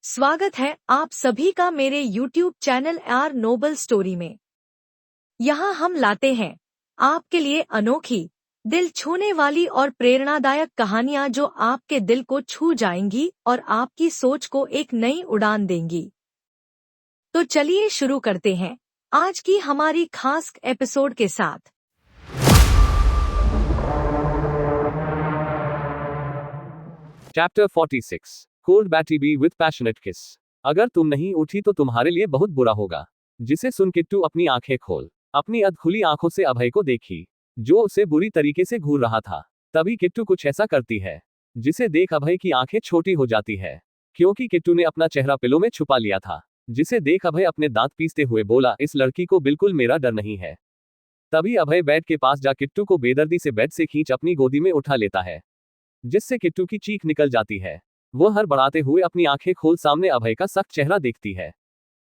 स्वागत है आप सभी का मेरे YouTube channel R noble story में। यहाँ हम लाते हैं आपके लिए अनोखी, दिल छूने वाली और प्रेरणादायक कहानियाँ जो आपके दिल को छू जाएंगी और आपकी सोच को एक नई उड़ान देंगी। तो चलिए शुरू करते हैं आज की हमारी खास एपिसोड के साथ। Chapter 46 cold battery B with passionate किस। अगर तुम नहीं उठी तो तुम्हारे लिए बहुत बुरा होगा। जिसे सुन किट्टू अपनी आंखें खोल अपनी अधखुली आंखों से अभय को देखी, जो उसे बुरी तरीके से घूर रहा था। तभी किट्टू कुछ ऐसा करती है जिसे देख अभय की आंखें छोटी हो जाती है, क्योंकि किट्टू ने अपना चेहरा पिलो में छुपा लिया था। जिसे देख अभय अपने दांत पीसते हुए बोला, इस लड़की को बिल्कुल मेरा डर नहीं है। तभी अभय बेड के पास जा किट्टू को बेदर्दी से बेड से खींच अपनी गोदी में उठा लेता है, जिससे किट्टू की चीख निकल जाती है। वह हड़बड़ाते हुए अपनी आंखें खोल सामने अभय का सख्त चेहरा देखती है,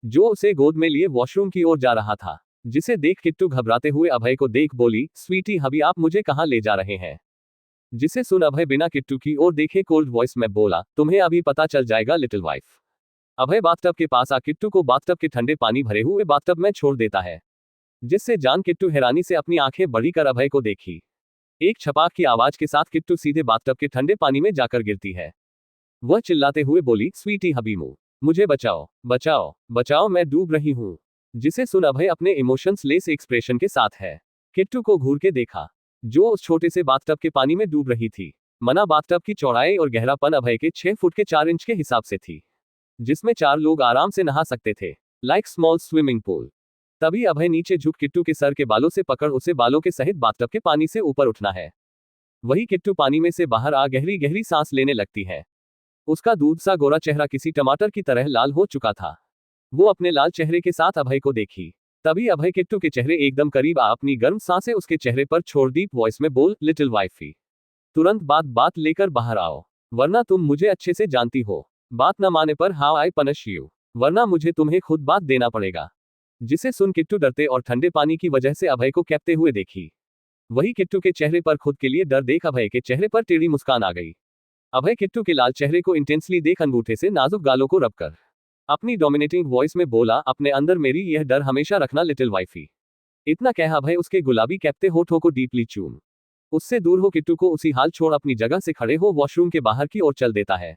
जो उसे गोद में लिए वॉशरूम की ओर जा रहा था। जिसे देख किट्टू घबराते हुए अभय को देख बोली, स्वीटी हबी आप मुझे कहाँ ले जा रहे हैं। जिसे सुन अभय बिना किट्टू की ओर देखे कोल्ड वॉइस में बोला, तुम्हें अभी पता चल जाएगा लिटिल वाइफ। अभय बाथटब के पास आ किट्टू को बाथटब के ठंडे पानी भरे हुए बाथटब में छोड़ देता है, जिससे जान किट्टू हैरानी से अपनी आंखें बड़ी कर अभय को देखी। एक छपाक की आवाज के साथ किट्टू सीधे बाथटब के ठंडे पानी में जाकर गिरती है। वह चिल्लाते हुए बोली, स्वीटी हबीमू मुझे बचाओ बचाओ बचाओ, मैं डूब रही हूँ। जिसे सुन अभय अपने इमोशंस लेस एक्सप्रेशन के साथ है किट्टू को घूर के देखा, जो उस छोटे से बाथटब के पानी में डूब रही थी। मना बाथटब की चौड़ाई और गहरापन अभय के 6 फुट के 4 इंच के हिसाब से थी, जिसमें 4 लोग आराम से नहा सकते थे, लाइक स्मॉल स्विमिंग पूल। तभी अभय नीचे झुक किट्टू के सर के बालों से पकड़ उसे बालों के सहित बाथटब के पानी से ऊपर उठना है। वही किट्टू पानी में से बाहर आ गहरी गहरी सांस लेने लगती है। उसका दूध सा गोरा चेहरा किसी टमाटर की तरह लाल हो चुका था। वो अपने लाल चेहरे के साथ अभय को देखी। तभी अभय किट्टू के चेहरे एकदम करीब आ अपनी गर्म सांसें उसके चेहरे पर छोड़ डीप वॉइस में बोल, लिटिल वाइफी तुरंत बात लेकर बाहर आओ, वरना तुम मुझे अच्छे से जानती हो, बात न माने पर हाउ आई पनिश यू, वरना मुझे तुम्हें खुद बात देना पड़ेगा। जिसे सुन किट्टू डरते और ठंडे पानी की वजह से अभय को कैपते हुए देखी। वही किट्टू के चेहरे पर खुद के लिए डर देख अभय के चेहरे पर टेढ़ी मुस्कान आ गई। अभय किट्टू के लाल चेहरे को इंटेंसली देख अंगूठे से नाजुक गालों को रब कर अपनी डोमिनेटिंग वॉइस में बोला, अपने अंदर मेरी यह डर हमेशा रखना लिटिल वाइफी। इतना कह अभय उसके गुलाबी कैपते होठों को डीपली चूम उससे दूर हो किट्टू को उसी हाल छोड़ अपनी जगह से खड़े हो वॉशरूम के बाहर की ओर चल देता है।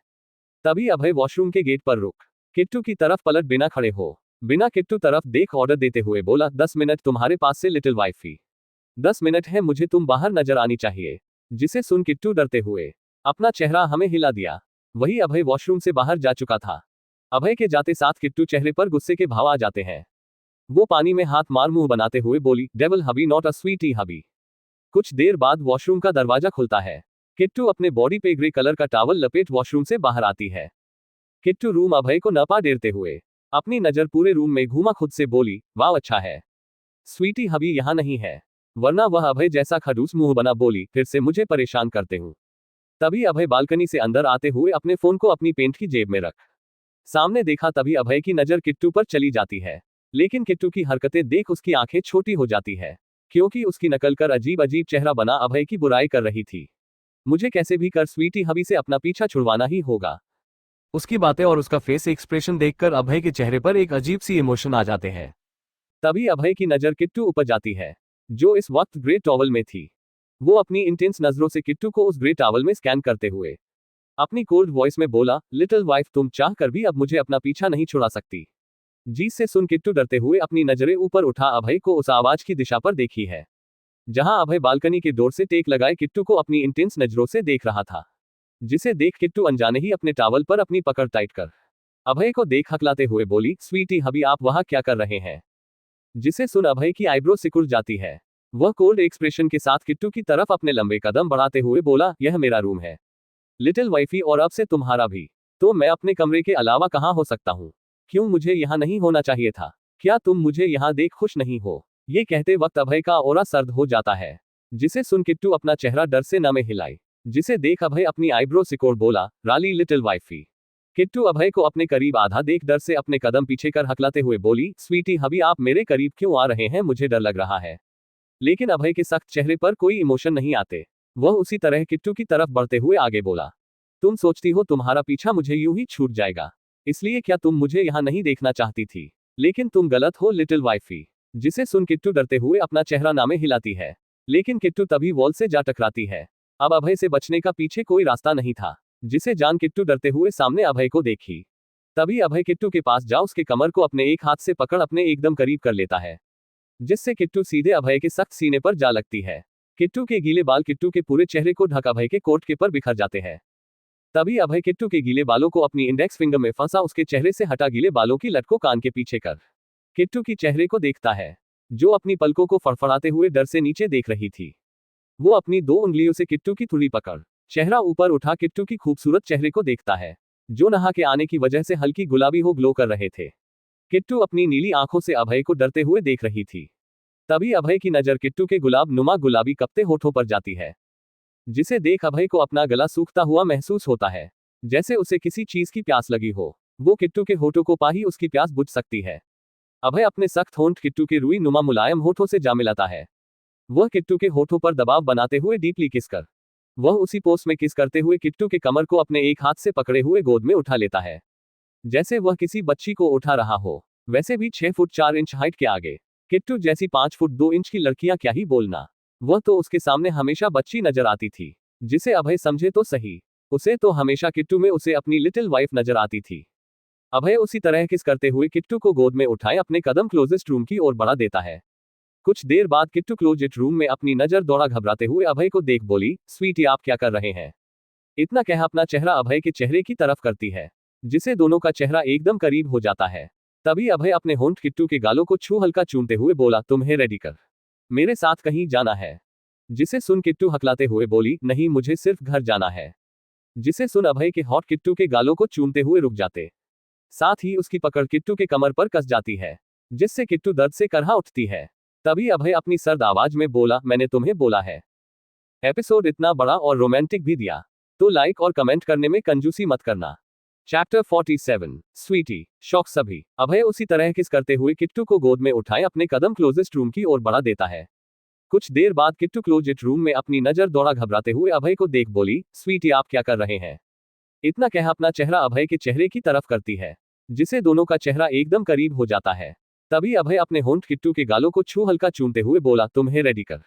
तभी अभय वॉशरूम के गेट पर रुक किट्टू की तरफ पलट बिना खड़े हो बिना किट्टू तरफ देख ऑर्डर देते हुए बोला, 10 मिनट तुम्हारे पास से लिटिल वाइफी, 10 मिनट है, मुझे तुम बाहर नजर आनी चाहिए। जिसे सुन किट्टू डरते हुए अपना चेहरा हमें हिला दिया। वही अभय वॉशरूम से बाहर जा चुका था। अभय के जाते साथ किट्टू चेहरे पर गुस्से के भाव आ जाते हैं। वो पानी में हाथ मार मुंह बनाते हुए बोली, devil hubby not a sweetie hubby. कुछ देर बाद वॉशरूम का दरवाजा खुलता है। किट्टू अपने बॉडी पे ग्रे कलर का टॉवल लपेट वॉशरूम से बाहर आती है। किट्टू रूम अभय को न पा डेरते हुए अपनी नजर पूरे रूम में घूमा खुद से बोली, वाह अच्छा है, स्वीटी हबी यहाँ नहीं है, वरना वह अभय जैसा खड़ूस मुंह बना बोली, फिर से मुझे परेशान करते हूँ। तभी अभय बालकनी से अंदर आते हुए अपने फोन को अपनी पेंट की जेब में रख सामने देखा। तभी अभय की नजर किट्टू पर चली जाती है, लेकिन किट्टू की हरकतें देख उसकी आंखें छोटी हो जाती है, क्योंकि उसकी नकल कर अजीब अजीब चेहरा बना अभय की बुराई कर रही थी। मुझे कैसे भी कर स्वीटी हबी से अपना पीछा छुड़वाना ही होगा। उसकी बातें और उसका फेस एक्सप्रेशन देखकर अभय के चेहरे पर एक अजीब सी इमोशन आ जाते हैं। तभी अभय की नजर किट्टू ऊपर जाती है, जो इस वक्त ग्रे टॉवल में थी। वो अपनी इंटेंस नजरों से किट्टू को उस ग्रे टॉवल में स्कैन करते हुए अपनी कोल्ड वॉइस में बोला, लिटिल वाइफ तुम चाह कर भी अब मुझे अपना पीछा नहीं छुड़ा सकती। जिससे सुन किट्टू डरते हुए अपनी नजरें ऊपर उठा अभय को उस आवाज की दिशा पर देखी है, जहां अभय बालकनी के डोर से टेक लगाए किट्टू को अपनी इंटेंस नजरों से देख रहा था। जिसे देख किट्टू अनजाने ही अपने टॉवल पर अपनी पकड़ टाइट कर अभय को देख हकलाते हुए बोली, स्वीटी हबी आप वहां क्या कर रहे हैं। जिसे सुन अभय की आईब्रो सिकुड़ जाती है। वह कोल्ड एक्सप्रेशन के साथ किट्टू की तरफ अपने लंबे कदम बढ़ाते हुए बोला, यह मेरा रूम है लिटिल वाइफी, और अब से तुम्हारा भी। तो मैं अपने कमरे के अलावा कहाँ हो सकता हूँ। क्यों मुझे यहाँ नहीं होना चाहिए था। क्या तुम मुझे यहाँ देख खुश नहीं हो। ये कहते वक्त अभय का ओरा सर्द हो जाता है। जिसे सुन किट्टू अपना चेहरा डर से न में हिलाई। जिसे देख अभय अपनी आईब्रो सिकोड़ बोला, राली लिटिल वाइफी। किट्टू अभय को अपने करीब आधा देख डर से अपने कदम पीछे कर हकलाते हुए बोली, स्वीटी हबी आप मेरे करीब क्यों आ रहे हैं, मुझे डर लग रहा है। लेकिन अभय के सख्त चेहरे पर कोई इमोशन नहीं आते। वह उसी तरह किट्टू की तरफ बढ़ते हुए आगे बोला, तुम सोचती हो तुम्हारा पीछा मुझे यूं ही छूट जाएगा। इसलिए क्या तुम मुझे यहाँ नहीं देखना चाहती थी? लेकिन तुम गलत हो लिटिल वाइफी। जिसे सुन किट्टू डरते हुए अपना चेहरा नामे हिलाती है। लेकिन किट्टू तभी वॉल से जा टकराती है। अब अभय से बचने का पीछे कोई रास्ता नहीं था। जिसे जान किट्टू डरते हुए सामने अभय को देखी। तभी अभय किट्टू के पास जा उसके कमर को अपने एक हाथ से पकड़ अपने एकदम करीब कर लेता है, जिससे किट्टू सीधे अभय के सख्त सीने पर जा लगती है। किट्टू के गीले बाल किट्टू के पूरे चेहरे को ढक अभय के कोट के पर बिखर जाते हैं। तभी अभय किट्टू के गीले बालों को अपनी इंडेक्स फिंगर में फंसा उसके चेहरे से हटा गीले बालों की लट को कान के पीछे कर किट्टू की चेहरे को देखता है, जो अपनी पलकों को फड़फड़ाते हुए डर से नीचे देख रही थी। वो अपनी 2 उंगलियों से किट्टू की थुड़ी पकड़ चेहरा ऊपर उठा किट्टू की खूबसूरत चेहरे को देखता है, जो नहा के आने की वजह से हल्की गुलाबी हो ग्लो कर रहे थे। किट्टू अपनी नीली आंखों से अभय को डरते हुए देख रही थी। तभी अभय की नजर किट्टू के गुलाब नुमा गुलाबी कपते होठों पर जाती है, जिसे देख अभय को अपना गला सूखता हुआ महसूस होता है, जैसे उसे किसी चीज की प्यास लगी हो। वो किट्टू के होठों को पा ही उसकी प्यास बुझ सकती है। अभय अपने सख्त होंठ किट्टू के रुई नुमा मुलायम होठों से जा मिलाता है। वह किट्टू के होठों पर दबाव बनाते हुए डीपली किस कर वह उसी पोस्ट में किस करते हुए किट्टू के कमर को अपने एक हाथ से पकड़े हुए गोद में उठा लेता है, जैसे वह किसी बच्ची को उठा रहा हो। वैसे भी 6 फुट 4 इंच हाइट के आगे किट्टू जैसी 5 फुट 2 इंच की लड़कियां क्या ही बोलना। वह तो उसके सामने हमेशा बच्ची नजर आती थी, जिसे अभय समझे तो सही, उसे तो हमेशा किट्टू में उसे अपनी लिटिल वाइफ नजर आती थी। अभय उसी तरह किस करते हुए किट्टू को गोद में उठाए अपने कदम क्लोजेस्ट रूम की ओर बढ़ा देता है। कुछ देर बाद किट्टू क्लोजेट रूम में अपनी नजर दौड़ा घबराते हुए अभय को देख बोली, स्वीटी आप क्या कर रहे हैं? इतना कह अपना चेहरा अभय के चेहरे की तरफ करती है, जिसे दोनों का चेहरा एकदम करीब हो जाता है। तभी अभय अपने होंठ किट्टू के गालों को छू हल्का चूमते हुए बोला, तुम्हें रेडी कर, मेरे साथ कहीं जाना है। जिसे सुन किट्टू हकलाते हुए बोली, नहीं मुझे सिर्फ घर जाना है। जिसे सुन अभय के हॉट किट्टू के गालों को चूमते हुए रुक जाते, साथ ही उसकी पकड़ किट्टू के कमर पर कस जाती है, जिससे किट्टू दर्द से करहा उठती है। तभी अभय अपनी सर्द आवाज में बोला, मैंने तुम्हें बोला है। एपिसोड इतना बड़ा और रोमांटिक भी दिया, तो लाइक और कमेंट करने में कंजूसी मत करना। चैप्टर 47 स्वीटी शौक सभी। अभय उसी तरह किस करते हुए किट्टू को गोद में उठाए अपने कदम क्लोजेस्ट रूम की ओर बढ़ा देता है। कुछ देर बाद किट्टू क्लोजेट रूम में अपनी नजर दौड़ा घबराते हुए अभय को देख बोली, स्वीटी आप क्या कर रहे हैं? इतना कह अपना चेहरा अभय के चेहरे की तरफ करती है, जिसे दोनों का चेहरा एकदम करीब हो जाता है। तभी अभय अपने होंठ किट्टू के गालों को छू हल्का चूमते हुए बोला, तुम्हें रेडी कर,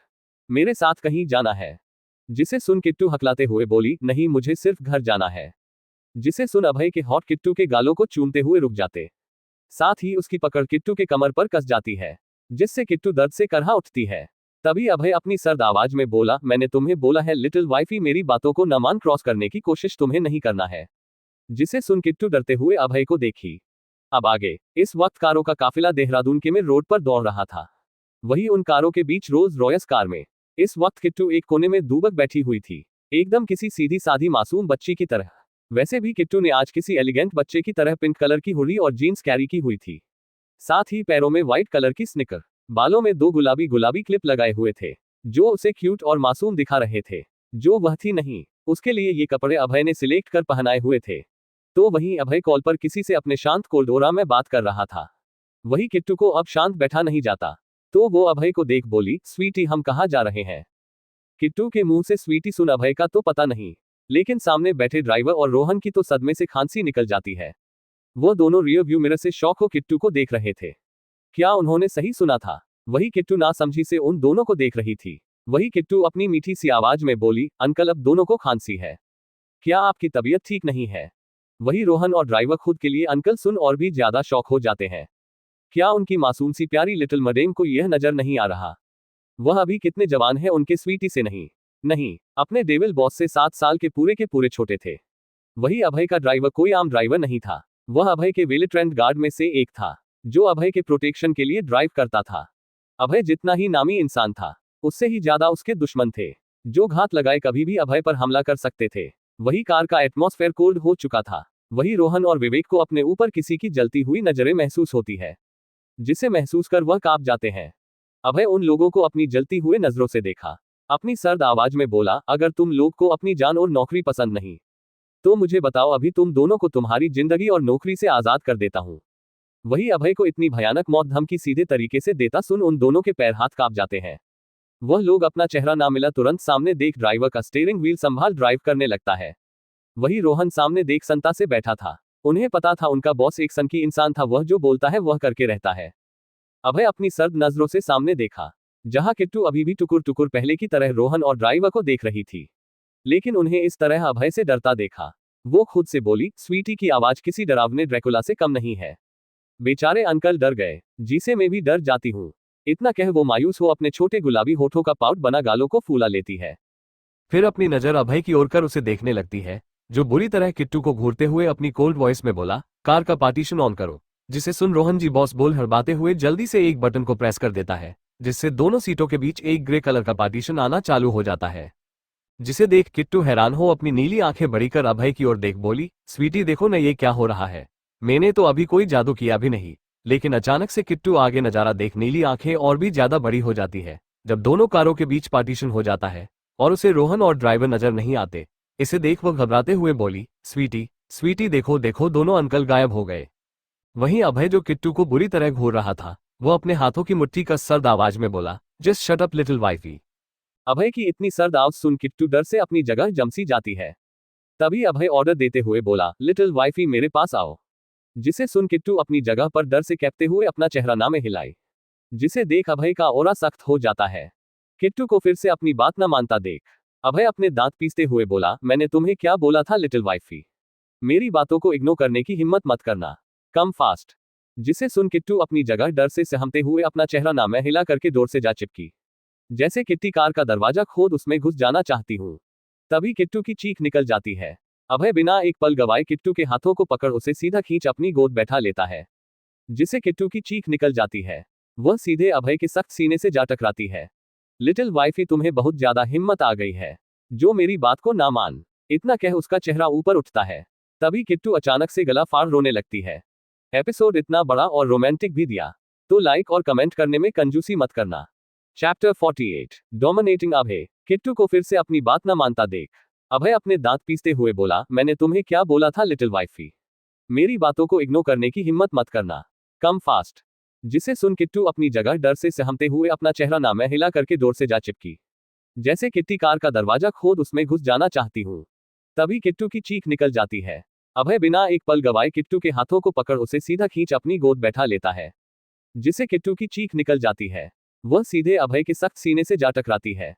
मेरे साथ कहीं जाना है। जिसे सुन किट्टू हकलाते हुए बोली, नहीं मुझे सिर्फ घर जाना है। जिसे सुन अभय के हॉट किट्टू के गालों को चूमते हुए रुक जाते, साथ ही उसकी पकड़ किट्टू के कमर पर कस जाती है, जिससे किट्टू दर्द से करहा उठती है। तभी अभय अपनी सर्द आवाज में बोला, मैंने तुम्हें बोला है लिटिल वाइफी, मेरी बातों को न मान, क्रॉस करने की कोशिश तुम्हें नहीं करना है। जिसे सुन किट्टू डरते हुए अभय को देखी। अब आगे इस वक्त कारों का काफिला देहरादून के में रोड पर दौड़ रहा था। वही उन कारों के बीच रोल्स रॉयस कार में इस वक्त किट्टू एक कोने में दूबक बैठी हुई थी, एकदम किसी सीधी साधी मासूम बच्ची की तरह। वैसे भी किट्टू ने आज किसी एलिगेंट बच्चे की तरह पिंक कलर की हुडी और जीन्स कैरी की हुई थी, साथ ही पैरों में व्हाइट कलर की स्निकर, बालों में 2 गुलाबी गुलाबी क्लिप लगाए हुए थे, जो उसे क्यूट और मासूम दिखा रहे थे, जो वह थी नहीं। उसके लिए ये कपड़े अभय ने सिलेक्ट कर पहनाए हुए थे। तो वहीं अभय कॉल पर किसी से अपने शांत कोल्डोरा में बात कर रहा था। वही किट्टू को अब शांत बैठा नहीं जाता, तो वो अभय को देख बोली, स्वीटी हम कहाँ जा रहे हैं? किट्टू के मुंह से स्वीटी सुन अभय का तो पता नहीं, लेकिन सामने बैठे ड्राइवर और रोहन की तो सदमे से खांसी निकल जाती है। वो दोनों रियर व्यू मिरर से शौक हो किट्टू को देख रहे थे। क्या उन्होंने सही सुना था? वही किट्टू नासमझी से उन दोनों को देख रही थी। वही किट्टू अपनी मीठी सी आवाज में बोली, अंकल अब दोनों को खांसी है, क्या आपकी तबीयत ठीक नहीं है? वही रोहन और ड्राइवर खुद के लिए अंकल सुन और भी ज्यादा शौक हो जाते हैं। क्या उनकी मासूम सी प्यारी लिटिल मडेम को यह नजर नहीं आ रहा, वह अभी कितने जवान है उनके स्वीटी से नहीं अपने डेविल बॉस से 7 साल के पूरे छोटे थे। वही अभय का ड्राइवर कोई आम ड्राइवर नहीं था, वह अभय के वेलिट्रेंट गार्ड में से एक था, जो अभय के प्रोटेक्शन के लिए ड्राइव करता था। अभय जितना ही नामी इंसान था, उससे ही ज्यादा उसके दुश्मन थे, जो घात लगाए कभी भी अभय पर हमला कर सकते थे। वही कार का एटमॉस्फेयर कोल्ड हो चुका था। वही रोहन और विवेक को अपने ऊपर किसी की जलती हुई नजरें महसूस होती है, जिसे महसूस कर वह कांप जाते हैं। अभय उन लोगों को अपनी जलती हुए नजरों से देखा, अपनी सर्द आवाज में बोला, अगर तुम लोग को अपनी जान और नौकरी पसंद नहीं तो मुझे बताओ, अभी तुम दोनों को तुम्हारी जिंदगी और नौकरी से आजाद कर देता हूं। वही अभय को इतनी भयानक मौत धमकी सीधे तरीके से देता सुन उन दोनों के पैर हाथ कांप जाते हैं। वह लोग अपना चेहरा ना मिला तुरंत सामने देख ड्राइवर का स्टीयरिंग व्हील संभाल ड्राइव करने लगता है। वही रोहन सामने देख संता से बैठा था, उन्हें पता था उनका बॉस एक सनकी इंसान था, वह जो बोलता है वह करके रहता है। अभय अपनी सर्द नजरों से सामने देखा, जहां किट्टू अभी भी टुकुर टुकुर पहले की तरह रोहन और ड्राइवर को देख रही थी, लेकिन उन्हें इस तरह अभय से डरता देखा। वो खुद से बोली, स्वीटी की आवाज किसी डरावने ड्रैकुला से कम नहीं है। बेचारे अंकल डर गए, जिसे मैं भी डर जाती हूँ। इतना कह वो मायूस हो अपने छोटे गुलाबी होठों का पाउट बना गालों को फूला लेती है। फिर अपनी नजर अभय की ओर कर उसे देखने लगती है, जो बुरी तरह किट्टू को घूरते हुए अपनी कोल्ड वॉइस में बोला, कार का पार्टीशन ऑन करो। जिसे सुन रोहन जी बॉस बोल हड़बाते हुए जल्दी से एक बटन को प्रेस कर देता है, जिससे दोनों सीटों के बीच एक ग्रे कलर का पार्टीशन आना चालू हो जाता है। जिसे देख किट्टू हैरान हो अपनी नीली आंखें बड़ी कर अभय की ओर देख बोली, स्वीटी देखो न ये क्या हो रहा है। मैंने तो अभी कोई जादू किया भी नहीं। लेकिन अचानक से किट्टू आगे नजारा देख नीली आंखें और भी ज्यादा बड़ी हो जाती है, जब दोनों कारों के बीच पार्टीशन हो जाता है और उसे रोहन और ड्राइवर नजर नहीं आते। इसे देख वह घबराते हुए बोली, स्वीटी स्वीटी देखो देखो, दोनों अंकल गायब हो गए। वहीं अभय जो किट्टू को बुरी तरह घूर रहा था, वो अपने हाथों की मुट्ठी का सर्द आवाज में बोला, just shut up little wifey. Abhay की इतनी सर्द आवाज सुन किट्टू डर से अपनी जगह जमसी जाती है। तभी अभय ऑर्डर देते हुए बोला, लिटिल वाइफी मेरे पास आओ। जिसे सुन किट्टू अपनी जगह पर डर से कैपते हुए अपना चेहरा नामे हिलाई, जिसे देख अभय का ओरा सख्त हो जाता है। किट्टू को फिर से अपनी बात न मानता देख अभय अपने दांत पीसते हुए बोला, मैंने तुम्हें क्या बोला था लिटिल वाइफी। मेरी बातों को इग्नोर करने की हिम्मत मत करना, कम फास्ट। जिसे सुन किट्टू अपनी जगह डर से सहमते हुए अपना चेहरा नामे हिला करके डोर से जा चिपकी, जैसे किट्टी कार का दरवाजा खोद उसमें घुस जाना चाहती हूँ। तभी किट्टू की चीख निकल जाती है। अभय बिना एक पल गवाए किट्टू के हाथों को पकड़ उसे सीधा खींच अपनी गोद बैठा लेता है, जिसे किट्टू की चीख निकल जाती है। वह सीधे अभय के सख्त सीने से जा टकराती है। लिटिल वाइफी तुम्हें बहुत ज्यादा हिम्मत आ गई है, जो मेरी बात को ना मान। इतना कह उसका चेहरा ऊपर उठता है। तभी किट्टू अचानक से गला फाड़ रोने लगती है। एपिसोड इतना बड़ा और रोमांटिक भी दिया, तो लाइक और कमेंट करने में कंजूसी मत करना। चैप्टर 48 डोमिनेटिंग अभय। किट्टू को फिर से अपनी बात न मानता देख अभय अपने दांत पीसते हुए बोला, मैंने तुम्हें क्या बोला था लिटिल वाइफी। मेरी बातों को इग्नोर करने की हिम्मत मत करना, कम फास्ट। जिसे सुन किट्टू अपनी जगह डर से सहमते हुए अपना चेहरा नामे हिला करके डोर से जा चिपकी, जैसे किट्टी कार का दरवाजा खोद उसमें घुस जाना चाहती हूँ। तभी किट्टू की चीख निकल जाती है। अभय बिना एक पल गवाए किट्टू के हाथों को पकड़ उसे सीधा खींच अपनी गोद बैठा लेता है, जिसे किट्टू की चीख निकल जाती है। वह सीधे अभय के सख्त सीने से जा टकराती है।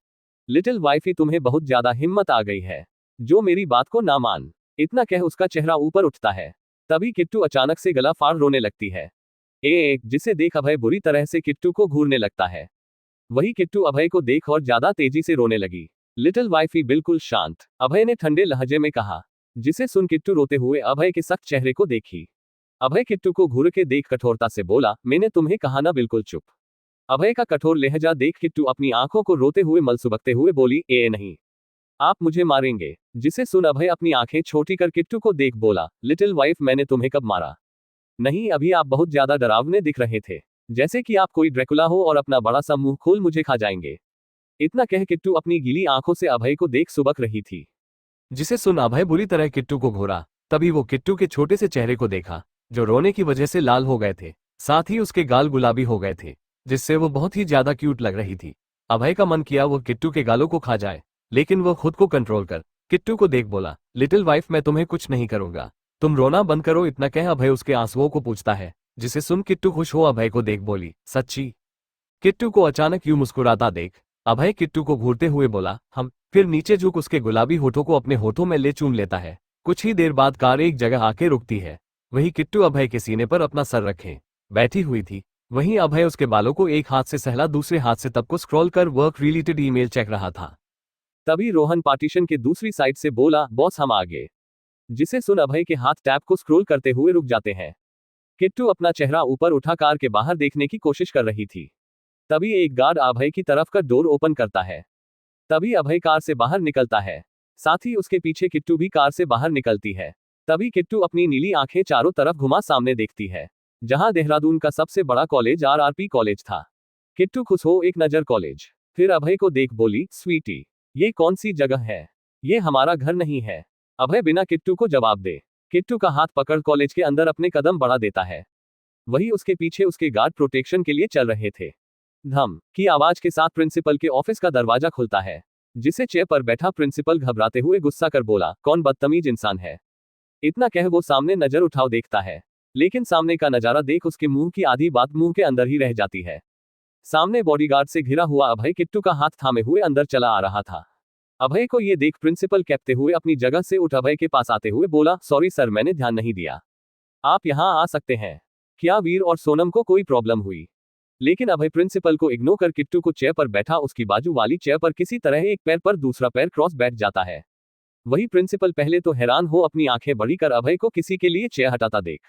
लिटिल वाइफी तुम्हें बहुत ज्यादा हिम्मत आ गई है, जो मेरी बात को ना मान। इतना कह उसका चेहरा ऊपर उठता है। तभी किट्टू अचानक से गला फाड़ रोने लगती है। जिसे देख अभय बुरी तरह से किट्टू को घूरने लगता है। वही किट्टू अभय को देख और ज्यादा तेजी से रोने लगी। लिटिल वाइफी बिल्कुल शांत, अभय ने ठंडे लहजे में कहा, जिसे सुन किट्टू रोते हुए अभय के सख्त चेहरे को देखी। अभय किट्टू को घूर के देख कठोरता से बोला, मैंने तुम्हें कहा ना बिल्कुल चुप। अभय का कठोर लहजा देख किट्टू अपनी आंखों को रोते हुए मल सुबकते हुए बोली, नहीं, आप मुझे मारेंगे। जिसे सुन अभय अपनी आंखें छोटी कर किट्टू को देख बोला, लिटिल वाइफ मैंने तुम्हें कब मारा? नहीं, अभी आप बहुत ज्यादा डरावने दिख रहे थे, जैसे कि आप कोई ड्रैकुला हो और अपना बड़ा सा मुंह खोल मुझे खा जाएंगे। इतना कह किट्टू अपनी गीली आंखों से अभय को देख सुबक रही थी। जिसे सुन अभय बुरी तरह किट्टू को घूरा। तभी वो किट्टू के छोटे से चेहरे को देखा, जो रोने की वजह से लाल हो गए थे, साथ ही उसके गाल गुलाबी हो गए थे, जिससे वो बहुत ही ज्यादा क्यूट लग रही थी। अभय का मन किया वो किट्टू के गालों को खा जाए, लेकिन वो खुद को कंट्रोल कर किट्टू को देख बोला, लिटिल वाइफ मैं तुम्हें कुछ नहीं करूंगा, तुम रोना बंद करो। इतना कह अभय उसके आंसुओं को पूछता है, जिसे सुन किट्टू खुश हो अभय को देख बोली, सच्ची? किट्टू को अचानक यूं मुस्कुराता देख अभय किट्टू को घूरते हुए बोला, हम। फिर नीचे झुक उसके गुलाबी होठों को अपने होठों में ले चूम लेता है। कुछ ही देर बाद कार एक जगह आके रुकती है। वही किट्टू अभय के सीने पर अपना सर रखे बैठी हुई थी। वहीं अभय उसके बालों को एक हाथ से सहला, दूसरे हाथ से तब को स्क्रॉल कर वर्क रिलेटेड ईमेल चेक रहा था। तभी रोहन पार्टीशन के दूसरी साइड से बोला, बॉस हम आगे। जिसे सुन अभय के हाथ टैब को स्क्रॉल करते हुए रुक जाते हैं। किट्टू अपना चेहरा ऊपर उठा कार के बाहर देखने की कोशिश कर रही थी। तभी एक गार्ड अभय की तरफ का डोर ओपन करता है। तभी अभय कार से बाहर निकलता है, साथ ही उसके पीछे किट्टू भी कार से बाहर निकलती है। तभी किट्टू अपनी नीली आंखें चारों तरफ घुमा सामने देखती है, जहां देहरादून का सबसे बड़ा कॉलेज आरआरपी कॉलेज था। किट्टू खुश हो एक नजर कॉलेज, फिर अभय को देख बोली, स्वीटी ये कौन सी जगह है? ये हमारा घर नहीं है। अभय बिना किट्टू को जवाब दे किट्टू का हाथ पकड़ कॉलेज के अंदर अपने कदम बढ़ा देता है। वही उसके पीछे उसके गार्ड प्रोटेक्शन के लिए चल रहे थे। धम की आवाज के साथ प्रिंसिपल के ऑफिस का दरवाजा खुलता है, जिसे चेयर पर बैठा प्रिंसिपल घबराते हुए गुस्सा कर बोला, कौन बदतमीज इंसान है इतना कह वो सामने नजर उठाव देखता है, लेकिन सामने का नजारा देख उसके मुंह की आधी बात मुंह के अंदर ही रह जाती है। सामने बॉडीगार्ड से घिरा हुआ अभय किट्टू का हाथ थामे हुए अंदर चला आ रहा था। अभय को ये देख प्रिंसिपल कहते हुए अपनी जगह से उठ अभय के पास आते हुए बोला, सॉरी सर, मैंने ध्यान नहीं दिया। आप यहाँ आ सकते हैं। क्या वीर और सोनम को कोई प्रॉब्लम हुई? लेकिन अभय प्रिंसिपल को इग्नोर कर किट्टू को चेयर पर बैठा उसकी बाजू वाली चेयर पर किसी तरह एक पैर पर दूसरा पैर क्रॉस बैठ जाता है। वही प्रिंसिपल पहले तो हैरान हो अपनी आंखें बड़ी कर अभय को किसी के लिए चेयर हटाता देख।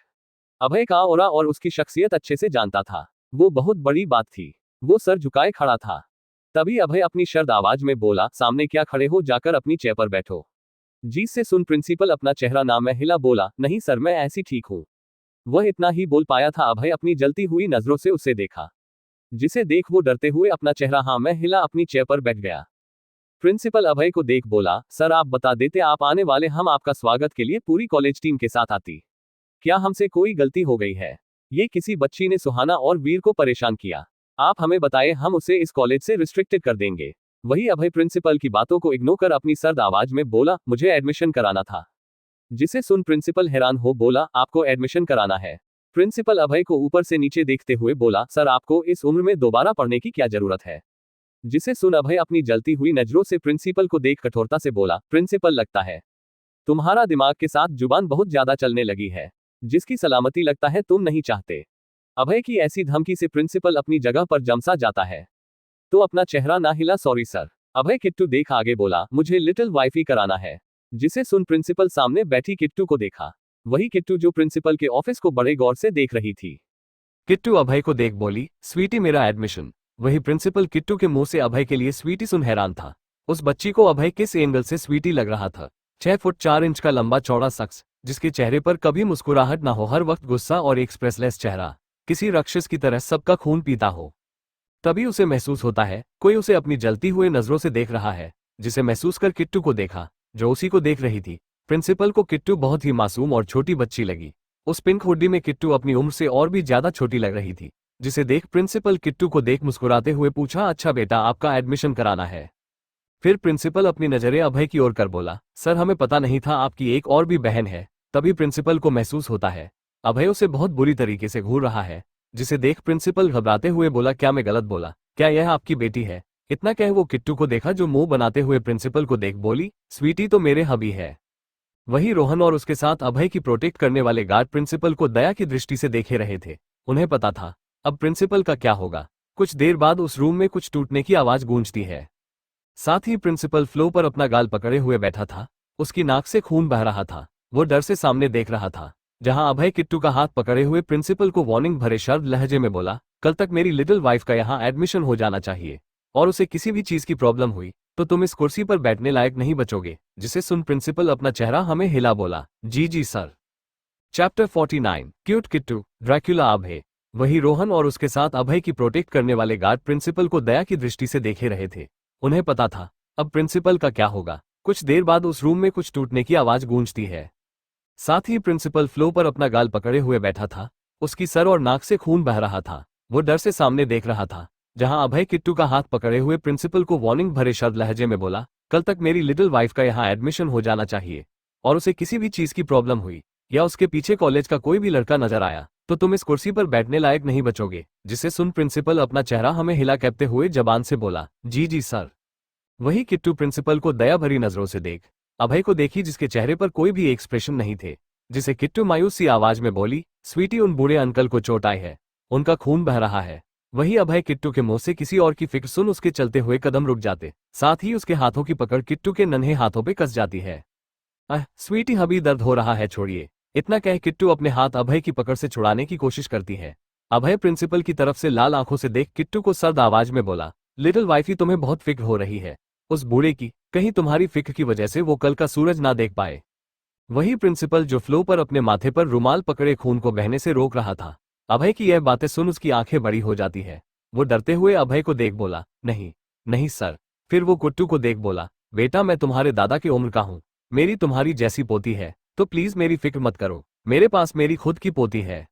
अभय का ऑरा और उसकी शख्सियत अच्छे से जानता था, वो बहुत बड़ी बात थी। वो सर झुकाए खड़ा था। तभी अभय अपनी शर्द आवाज में बोला, सामने क्या खड़े हो, जाकर अपनी चेयर पर बैठो। जी से सुन प्रिंसिपल अपना चेहरा ना में हिला बोला, नहीं सर, मैं ऐसी ठीक हूं। वह इतना ही बोल पाया था। अभय अपनी जलती हुई नजरों से उसे देखा, जिसे देख वो डरते हुए अपना चेहरा हाँ में हिला अपनी चेयर पर बैठ गया। प्रिंसिपल अभय को देख बोला, सर आप बता देते, आप आने वाले, हम आपका स्वागत के लिए पूरी कॉलेज टीम के साथ आती। क्या हमसे कोई गलती हो गई है? ये किसी बच्ची ने सुहाना और वीर को परेशान किया। आप हमें बताएं, हम उसे इस कॉलेज से रिस्ट्रिक्टेड कर देंगे। वही अभय प्रिंसिपल की बातों को इग्नोर कर अपनी सर्द आवाज में बोला, मुझे एडमिशन कराना था। जिसे सुन प्रिंसिपल हैरान हो बोला, आपको एडमिशन कराना है? प्रिंसिपल अभय को ऊपर से नीचे देखते हुए बोला, सर आपको इस उम्र में दोबारा पढ़ने की क्या जरूरत है? जिसे सुन अभय अपनी जलती हुई नजरों से प्रिंसिपल को देख कठोरता से बोला, प्रिंसिपल लगता है तुम्हारा दिमाग के साथ जुबान बहुत ज्यादा चलने लगी है, जिसकी सलामती लगता है तुम नहीं चाहते। अभय की ऐसी धमकी से प्रिंसिपल अपनी जगह पर जमसा जाता है तो अपना चेहरा ना हिला, सॉरी सर। अभय किट्टू देख आगे बोला, मुझे लिटिल वाइफी कराना है। जिसे सुन प्रिंसिपल सामने बैठी किट्टू को देखा, वही किट्टू जो प्रिंसिपल के ऑफिस को बड़े गौर से देख रही थी। किट्टू अभय को देख बोली, स्वीटी मेरा एडमिशन। वही प्रिंसिपल किट्टू के मुंह से अभय के लिए स्वीटी सुन हैरान था। उस बच्ची को अभय किस एंगल से स्वीटी लग रहा था? 6 फुट 4 इंच का लंबा चौड़ा शख्स, जिसके चेहरे पर कभी मुस्कुराहट ना हो, हर वक्त गुस्सा और एक्सप्रेसलेस चेहरा, किसी राक्षस की तरह सबका खून पीता हो। तभी उसे महसूस होता है कोई उसे अपनी जलती हुए नजरों से देख रहा है। जिसे महसूस कर किट्टू को देखा, जो उसी को देख रही थी। प्रिंसिपल को किट्टू बहुत ही मासूम और छोटी बच्ची लगी। उस पिंक हुडी में किट्टू अपनी उम्र से और भी ज्यादा छोटी लग रही थी। जिसे देख प्रिंसिपल किट्टू को देख मुस्कुराते हुए पूछा, अच्छा बेटा, आपका एडमिशन कराना है? फिर प्रिंसिपल अपनी नजरें अभय की ओर कर बोला, सर हमें पता नहीं था आपकी एक और भी बहन है। तभी प्रिंसिपल को महसूस होता है अभय उसे बहुत बुरी तरीके से घूर रहा है। जिसे देख प्रिंसिपल घबराते हुए बोला, क्या मैं गलत बोला? क्या यह आपकी बेटी है? इतना कह वो किट्टू को देखा, जो मुंह बनाते हुए प्रिंसिपल को देख बोली, स्वीटी तो मेरे हबी है। वही रोहन और उसके साथ अभय की प्रोटेक्ट करने वाले गार्ड प्रिंसिपल को दया की दृष्टि से देखे रहे थे। उन्हें पता था अब प्रिंसिपल का क्या होगा। कुछ देर बाद उस रूम में कुछ टूटने की आवाज गूंजती है। साथ ही प्रिंसिपल फ्लो पर अपना गाल पकड़े हुए बैठा था। उसकी नाक से खून बह रहा था। वो डर से सामने देख रहा था, जहां अभय किट्टू का हाथ पकड़े हुए प्रिंसिपल को वार्निंग भरे शब्द लहजे में बोला, कल तक मेरी लिटिल वाइफ का यहाँ एडमिशन हो जाना चाहिए, और उसे किसी भी चीज की प्रॉब्लम हुई तो तुम इस कुर्सी पर बैठने लायक नहीं बचोगे। जिसे सुन प्रिंसिपल अपना चेहरा हमें हिला बोला, जी सर। चैप्टर 49 क्यूट किट्टू ड्रैक्युला अभय। वही रोहन और उसके साथ अभय की प्रोटेक्ट करने वाले गार्ड प्रिंसिपल को दया की दृष्टि से देखे रहे थे। उन्हें पता था अब प्रिंसिपल का क्या होगा। कुछ देर बाद उस रूम में कुछ टूटने की आवाज गूंजती है। साथ ही प्रिंसिपल फ्लो पर अपना गाल पकड़े हुए बैठा था। उसकी सर और नाक से खून बह रहा था। वो डर से सामने देख रहा था, जहां अभय किट्टू का हाथ पकड़े हुए प्रिंसिपल को वार्निंग भरे शब्द लहजे में बोला, कल तक मेरी लिटिल वाइफ का यहाँ एडमिशन हो जाना चाहिए, और उसे किसी भी चीज की प्रॉब्लम हुई या उसके पीछे कॉलेज का कोई भी लड़का नजर आया तो तुम इस कुर्सी पर बैठने लायक नहीं बचोगे। जिसे सुन प्रिंसिपल अपना चेहरा हमें हिला कहते हुए जबान से बोला, जी सर। वही किट्टू प्रिंसिपल को दया भरी नजरों से देख अभय को देखी, जिसके चेहरे पर कोई भी एक्सप्रेशन नहीं थे। जिसे किट्टू मायूस सी आवाज में बोली, स्वीटी उन बूढ़े अंकल को चोट आई है, उनका खून बह रहा है। वही अभय किट्टू के मुंह से किसी और की फिक्र सुन उसके चलते हुए कदम रुक जाते। साथ ही उसके हाथों की पकड़ किट्टू के नन्हे हाथों पे कस जाती है। स्वीटी हबी, दर्द हो रहा है, छोड़िए। इतना कह किट्टू अपने हाथ अभय की पकड़ से छुड़ाने की कोशिश करती है। अभय प्रिंसिपल की तरफ से लाल आंखों से देख किट्टू को सर्द आवाज में बोला, लिटिल वाइफी, तुम्हें बहुत फिक्र हो रही है उस बूढ़े की, कहीं तुम्हारी फिक्र की वजह से वो कल का सूरज ना देख पाए। वही प्रिंसिपल जो फ्लो पर अपने माथे पर रुमाल पकड़े खून को बहने से रोक रहा था। अभय की यह बातें सुन उसकी आंखें बड़ी हो जाती है। वो डरते हुए अभय को देख बोला, नहीं सर। फिर वो किट्टू को देख बोला, बेटा मैं तुम्हारे दादा की उम्र का हूँ, मेरी तुम्हारी जैसी पोती है, तो प्लीज मेरी फिक्र मत करो, मेरे पास मेरी खुद की पोती है।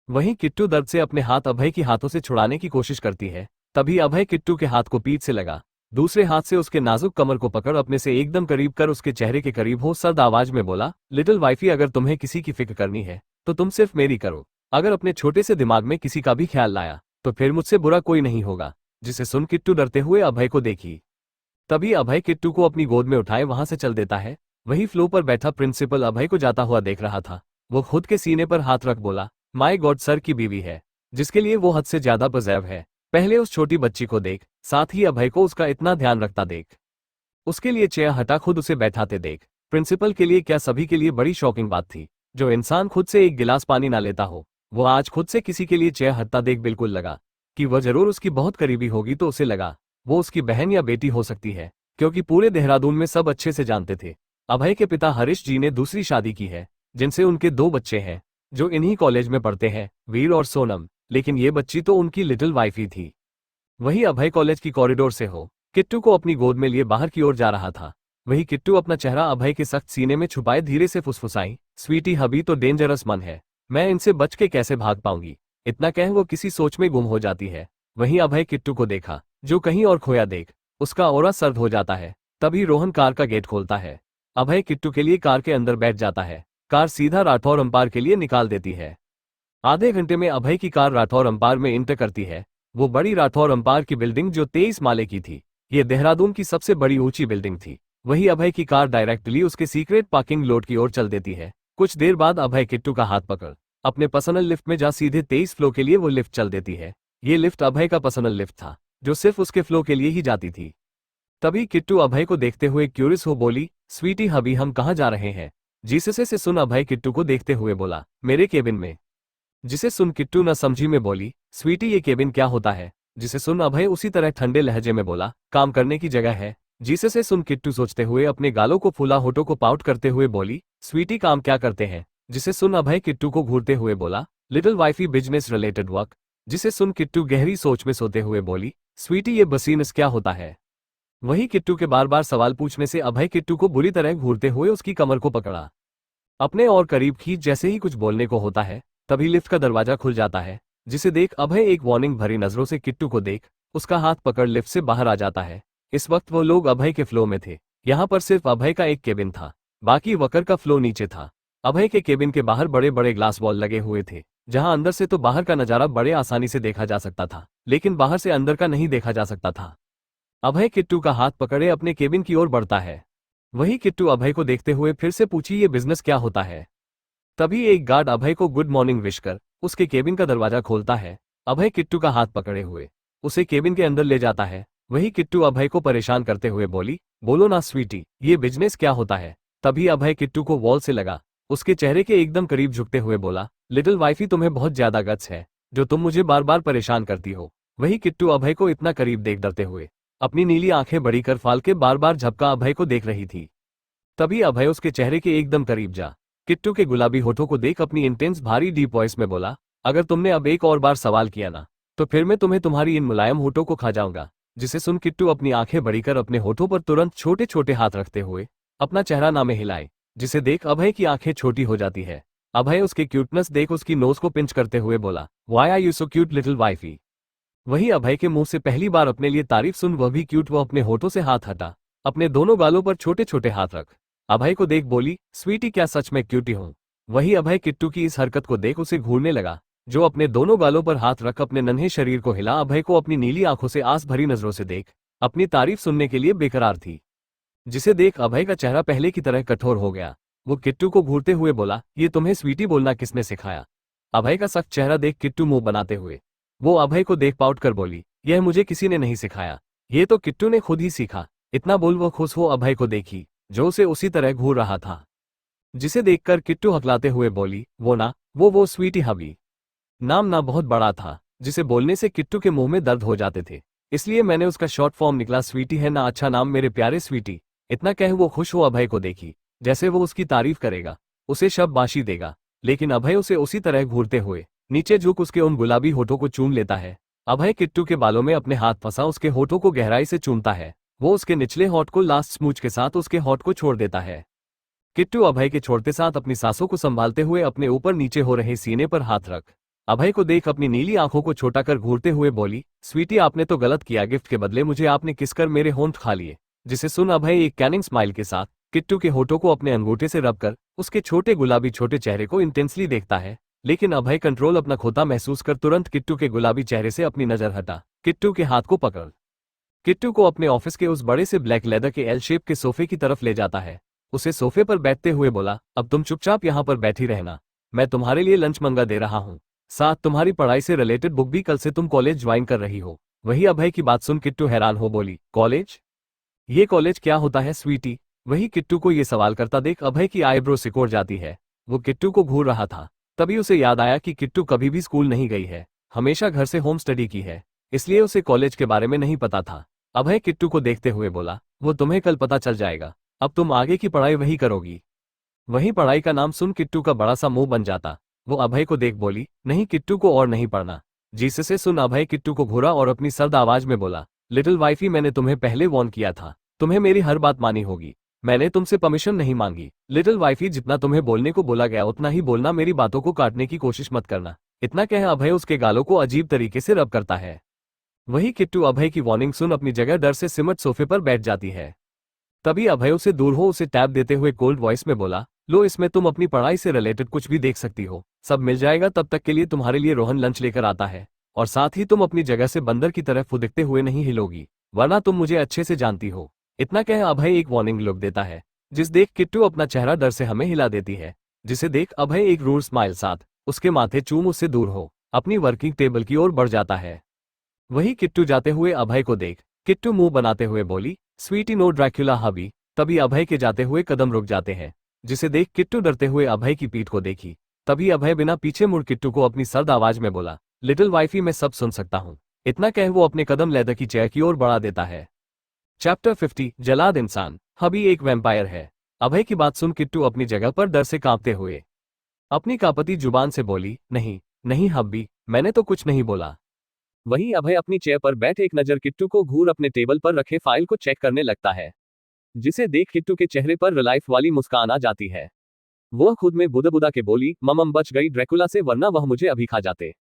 वहीं किट्टू दर्द से अपने हाथ अभय की हाथों से छुड़ाने की कोशिश करती है। तभी अभय किट्टू के हाथ को पीठ से लगा दूसरे हाथ से उसके नाजुक कमर को पकड़ अपने से एकदम करीब कर उसके चेहरे के करीब हो सर्द आवाज में बोला, लिटिल वाइफी, अगर तुम्हें किसी की फिक्र करनी है तो तुम सिर्फ मेरी करो। अगर अपने छोटे से दिमाग में किसी का भी ख्याल लाया तो फिर मुझसे बुरा कोई नहीं होगा। जिसे सुन किट्टू डरते हुए अभय को देखी। तभी अभय किट्टू को अपनी गोद में उठाए वहां से चल देता है। वही फ्लो पर बैठा प्रिंसिपल अभय को जाता हुआ देख रहा था। वो खुद के सीने पर हाथ रख बोला, माय गॉड, सर की बीवी है जिसके लिए वो हद से ज्यादा पजेव है। पहले उस छोटी बच्ची को देख, साथ ही अभय को उसका इतना ध्यान रखता देख, उसके लिए चेयर हटा खुद उसे बैठाते देख। प्रिंसिपल के लिए क्या सभी के लिए बड़ी शॉकिंग बात थी। जो इंसान खुद से एक गिलास पानी ना लेता हो वो आज खुद से किसी के लिए चेयर हटता देख बिल्कुल लगा कि वह जरूर उसकी बहुत करीबी होगी। तो उसे लगा वो उसकी बहन या बेटी हो सकती है, क्योंकि पूरे देहरादून में सब अच्छे से जानते थे अभय के पिता हरीश जी ने दूसरी शादी की है, जिनसे उनके 2 बच्चे हैं जो इन्हीं कॉलेज में पढ़ते हैं, वीर और सोनम। लेकिन ये बच्ची तो उनकी लिटिल वाइफ ही थी। वही अभय कॉलेज की कॉरिडोर से हो किट्टू को अपनी गोद में लिए बाहर की ओर जा रहा था। वही किट्टू अपना चेहरा अभय के सख्त सीने में छुपाए धीरे से फुसफुसाई, स्वीटी हबी तो डेंजरस मन है, मैं इनसे बच के कैसे भाग पाऊंगी। इतना कह वो किसी सोच में गुम हो जाती है। वहीं अभय किट्टू को देखा जो कहीं और खोया देख उसका ऑरा सर्द हो जाता है। तभी रोहन कार का गेट खोलता है। अभय किट्टू के लिए कार के अंदर बैठ जाता है। कार सीधा राठौर अंपार के लिए निकाल देती है। आधे घंटे में अभय की कार राठौर अंपार में इंटर करती है। वो बड़ी राठौर अंपार की बिल्डिंग जो 23 माले की थी, ये देहरादून की सबसे बड़ी ऊंची बिल्डिंग थी। वही अभय की कार डायरेक्टली उसके सीक्रेट पार्किंग लॉट की ओर चल देती है। कुछ देर बाद अभय किट्टू का हाथ पकड़ अपने पर्सनल लिफ्ट में जा सीधे 23 फ्लो के लिए वो लिफ्ट चल देती है। ये लिफ्ट अभय का पर्सनल लिफ्ट था जो सिर्फ उसके फ्लो के लिए ही जाती थी। तभी किट्टू अभय को देखते हुए क्यूरियस हो बोली, स्वीटी हबी, हम कहाँ जा रहे हैं? जिससे से सुन अभय किट्टू को देखते हुए बोला, मेरे केबिन में। जिसे सुन किट्टू न समझी में बोली, स्वीटी ये केबिन क्या होता है? जिसे सुन अभय उसी तरह ठंडे लहजे में बोला, काम करने की जगह है। जिसे से सुन किट्टू सोचते हुए अपने गालों को फूला होठों को पाउट करते हुए बोली, स्वीटी काम क्या करते हैं? जिसे सुन अभय किट्टू को घूरते हुए बोला, little wifey, business related work. जिसे सुन किट्टू गहरी सोच में सोते हुए बोली, स्वीटी ये बसीनस क्या होता है? वही किट्टू के बार बार सवाल पूछने से अभय किट्टू को बुरी तरह घूरते हुए उसकी कमर को पकड़ा अपने और करीब खींच। जैसे ही कुछ बोलने को होता है तभी लिफ्ट का दरवाजा खुल जाता है। जिसे देख अभय एक वार्निंग भरी नजरों से किट्टू को देख उसका हाथ पकड़ लिफ्ट से बाहर आ जाता है। इस वक्त वो लोग अभय के फ्लो में थे। यहाँ पर सिर्फ अभय का एक केबिन था, बाकी वर्कर का फ्लो नीचे था। अभय के केबिन के बाहर बड़े बड़े ग्लास वॉल लगे हुए थे, जहां अंदर से तो बाहर का नजारा बड़े आसानी से देखा जा सकता था, लेकिन बाहर से अंदर का नहीं देखा जा सकता था। अभय किट्टू का हाथ पकड़े अपने केबिन की ओर बढ़ता है। वही किट्टू अभय को देखते हुए फिर से पूछी, ये बिजनेस क्या होता है? तभी एक गार्ड अभय को गुड मॉर्निंग विश कर उसके केबिन का दरवाजा खोलता है। अभय किट्टू का हाथ पकड़े हुए उसे केबिन के अंदर ले जाता है। वही किट्टू अभय को परेशान करते हुए बोली, बोलो ना स्वीटी, ये बिजनेस क्या होता है? तभी अभय किट्टू को वॉल से लगा उसके चेहरे के एकदम करीब झुकते हुए बोला, लिटिल वाइफी, तुम्हें बहुत ज्यादा गट्स है जो तुम मुझे बार बार परेशान करती हो। वही किट्टू अभय को इतना करीब देख डरते हुए अपनी नीली आंखें बड़ी कर फाल के बार बार झपका अभय को देख रही थी। तभी अभय उसके चेहरे के एकदम करीब जा किट्टू के गुलाबी होठों को देख अपनी इंटेंस भारी डीप वॉइस में बोला, अगर तुमने अब एक और बार सवाल किया ना तो फिर मैं तुम्हें तुम्हारी इन मुलायम होठों को खा जाऊंगा। जिसे सुन किट्टू अपनी आंखें बड़ी कर अपने होठों पर तुरंत छोटे छोटे हाथ रखते हुए अपना चेहरा ना में हिलाए। जिसे देख अभय की आंखें छोटी हो जाती है। अभय उसके क्यूटनेस देख उसकी नोज को पिंच करते हुए बोला, why are you so cute little wifey. वही अभय के मुंह से पहली बार अपने लिए तारीफ सुन वह भी क्यूट, वो अपने होठों से हाथ हटा अपने दोनों गालों पर छोटे छोटे हाथ रख अभय को देख बोली, स्वीटी क्या सच में क्यूटी हूं? वही अभय किट्टू की इस हरकत को देख उसे घूरने लगा, जो अपने दोनों गालों पर हाथ रख अपने नन्हे शरीर को हिला अभय को अपनी नीली आंखों से आस भरी नजरों से देख अपनी तारीफ सुनने के लिए बेकरार थी। जिसे देख अभय का चेहरा पहले की तरह कठोर हो गया। वो किट्टू को घूरते हुए बोला, ये तुम्हें स्वीटी बोलना किसने सिखाया? अभय का सख्त चेहरा देख किट्टू मुंह बनाते हुए वो अभय को देख पाउट कर बोली, यह मुझे किसी ने नहीं सिखाया, ये तो किट्टू ने खुद ही सीखा। इतना बोल वो खुश हो अभय को देखी जो उसे उसी तरह घूर रहा था। जिसे देखकर किट्टू हकलाते हुए बोली, वो ना वो स्वीटी हबी। नाम ना बहुत बड़ा था, जिसे बोलने से किट्टू के मुंह में दर्द हो जाते थे, इसलिए मैंने उसका शॉर्ट फॉर्म निकला स्वीटी है ना, अच्छा नाम मेरे प्यारे स्वीटी। इतना कह वो खुश हो अभय को देखी जैसे वो उसकी तारीफ करेगा, उसे शाबाशी देगा, लेकिन अभय उसे उसी तरह घूरते हुए नीचे झुक उसके उन गुलाबी होठों को चूम लेता है। अभय किट्टू के बालों में अपने हाथ फंसा उसके होठों को गहराई से चूमता है। वो उसके निचले होठ को लास्ट स्मूच के साथ उसके होठ को छोड़ देता है। किट्टू अभय के छोड़ते साथ अपनी सांसों को संभालते हुए अपने ऊपर नीचे हो रहे सीने पर हाथ रख अभय को देख अपनी नीली आंखों को छोटा कर घूरते हुए बोली, स्वीटी आपने तो गलत किया, गिफ्ट के बदले मुझे आपने किस कर मेरे होंठ खा लिए। जिसे सुन अभय एक कैनिंग स्माइल के साथ किट्टू के होठों को अपने अंगूठे से रब कर उसके छोटे गुलाबी छोटे चेहरे को इंटेंसली देखता है। लेकिन अभय कंट्रोल अपना खोता महसूस कर तुरंत किट्टू के गुलाबी चेहरे से अपनी नजर हटा किट्टू के हाथ को पकड़ किट्टू को अपने ऑफिस के उस बड़े से ब्लैक लेदर के एल शेप के सोफे की तरफ ले जाता है। उसे सोफे पर बैठते हुए बोला, अब तुम चुपचाप यहाँ पर बैठी रहना, मैं तुम्हारे लिए लंच मंगा दे रहा हूँ, साथ तुम्हारी पढ़ाई से रिलेटेड बुक भी, कल से तुम कॉलेज ज्वाइन कर रही हो। वही अभय की बात सुन किट्टू हैरान हो बोली, कॉलेज? ये कॉलेज क्या होता है स्वीटी? वही किट्टू को ये सवाल करता देख अभय की आईब्रो सिकोड़ जाती है। वो किट्टू को घूर रहा था, तभी उसे याद आया कि किट्टू कभी भी स्कूल नहीं गई है, हमेशा घर से होम स्टडी की है, इसलिए उसे कॉलेज के बारे में नहीं पता था। अभय किट्टू को देखते हुए बोला, वो तुम्हें कल पता चल जाएगा, अब तुम आगे की पढ़ाई वही करोगी। वही पढ़ाई का नाम सुन किट्टू का बड़ा सा मुंह बन जाता। वो अभय को देख बोली, नहीं किट्टू को और नहीं पढ़ना। जिससे सुन अभय किट्टू को घूरा और अपनी सर्द आवाज में बोला, लिटिल वाइफी मैंने तुम्हें पहले वॉर्न किया था, तुम्हें मेरी हर बात मानी होगी, मैंने तुमसे परमिशन नहीं मांगी। लिटिल वाइफी जितना तुम्हें बोलने को बोला गया उतना ही बोलना, मेरी बातों को काटने की कोशिश मत करना। इतना कह अभय उसके गालों को अजीब तरीके से रब करता है। वही किट्टू अभय की वार्निंग सुन अपनी जगह डर से सिमट सोफे पर बैठ जाती है। तभी अभय उसे दूर हो उसे टैब देते हुए कोल्ड वॉइस में बोला, लो इसमें तुम अपनी पढ़ाई से रिलेटेड कुछ भी देख सकती हो, सब मिल जाएगा। तब तक के लिए तुम्हारे लिए रोहन लंच लेकर आता है, और साथ ही तुम अपनी जगह से बंदर की तरह फुदकते हुए नहीं हिलोगी, वरना तुम मुझे अच्छे से जानती हो। इतना कह अभय एक वार्निंग लुक देता है, जिस देख किट्टू अपना चेहरा डर से हमें हिला देती है। जिसे देख अभय एक रूड स्माइल साथ उसके माथे चूम उससे दूर हो अपनी वर्किंग टेबल की ओर बढ़ जाता है। वही किट्टू जाते हुए अभय को देख किट्टू मुंह बनाते हुए बोली, स्वीटी नो ड्रैक्युला हबी। तभी अभय के जाते हुए कदम रुक जाते हैं। जिसे देख किट्टू डरते हुए अभय की पीठ को देखी। तभी अभय बिना पीछे मुड़ किट्टू को अपनी सर्द आवाज में बोला, लिटिल वाइफी मैं सब सुन सकता हूँ। इतना कह वो अपने कदम लेदर की चेयर की ओर बढ़ा देता है। चैप्टर 50 जलाद इंसान। हबी एक वैम्पायर है। अभय की बात सुन किट्टू अपनी जगह पर डर से कांपते हुए अपनी कांपती जुबान से बोली, नहीं नहीं हब्बी, मैंने तो कुछ नहीं बोला। वहीं अभय अपनी चेयर पर बैठ एक नजर किट्टू को घूर अपने टेबल पर रखे फाइल को चेक करने लगता है। जिसे देख किट्टू के चेहरे पर रिलाइफ वाली मुस्कान आ जाती है। वह खुद में बुदा बुदा के बोली, ममम बच गई ड्रैकुला से, वरना वह मुझे अभी खा जाते,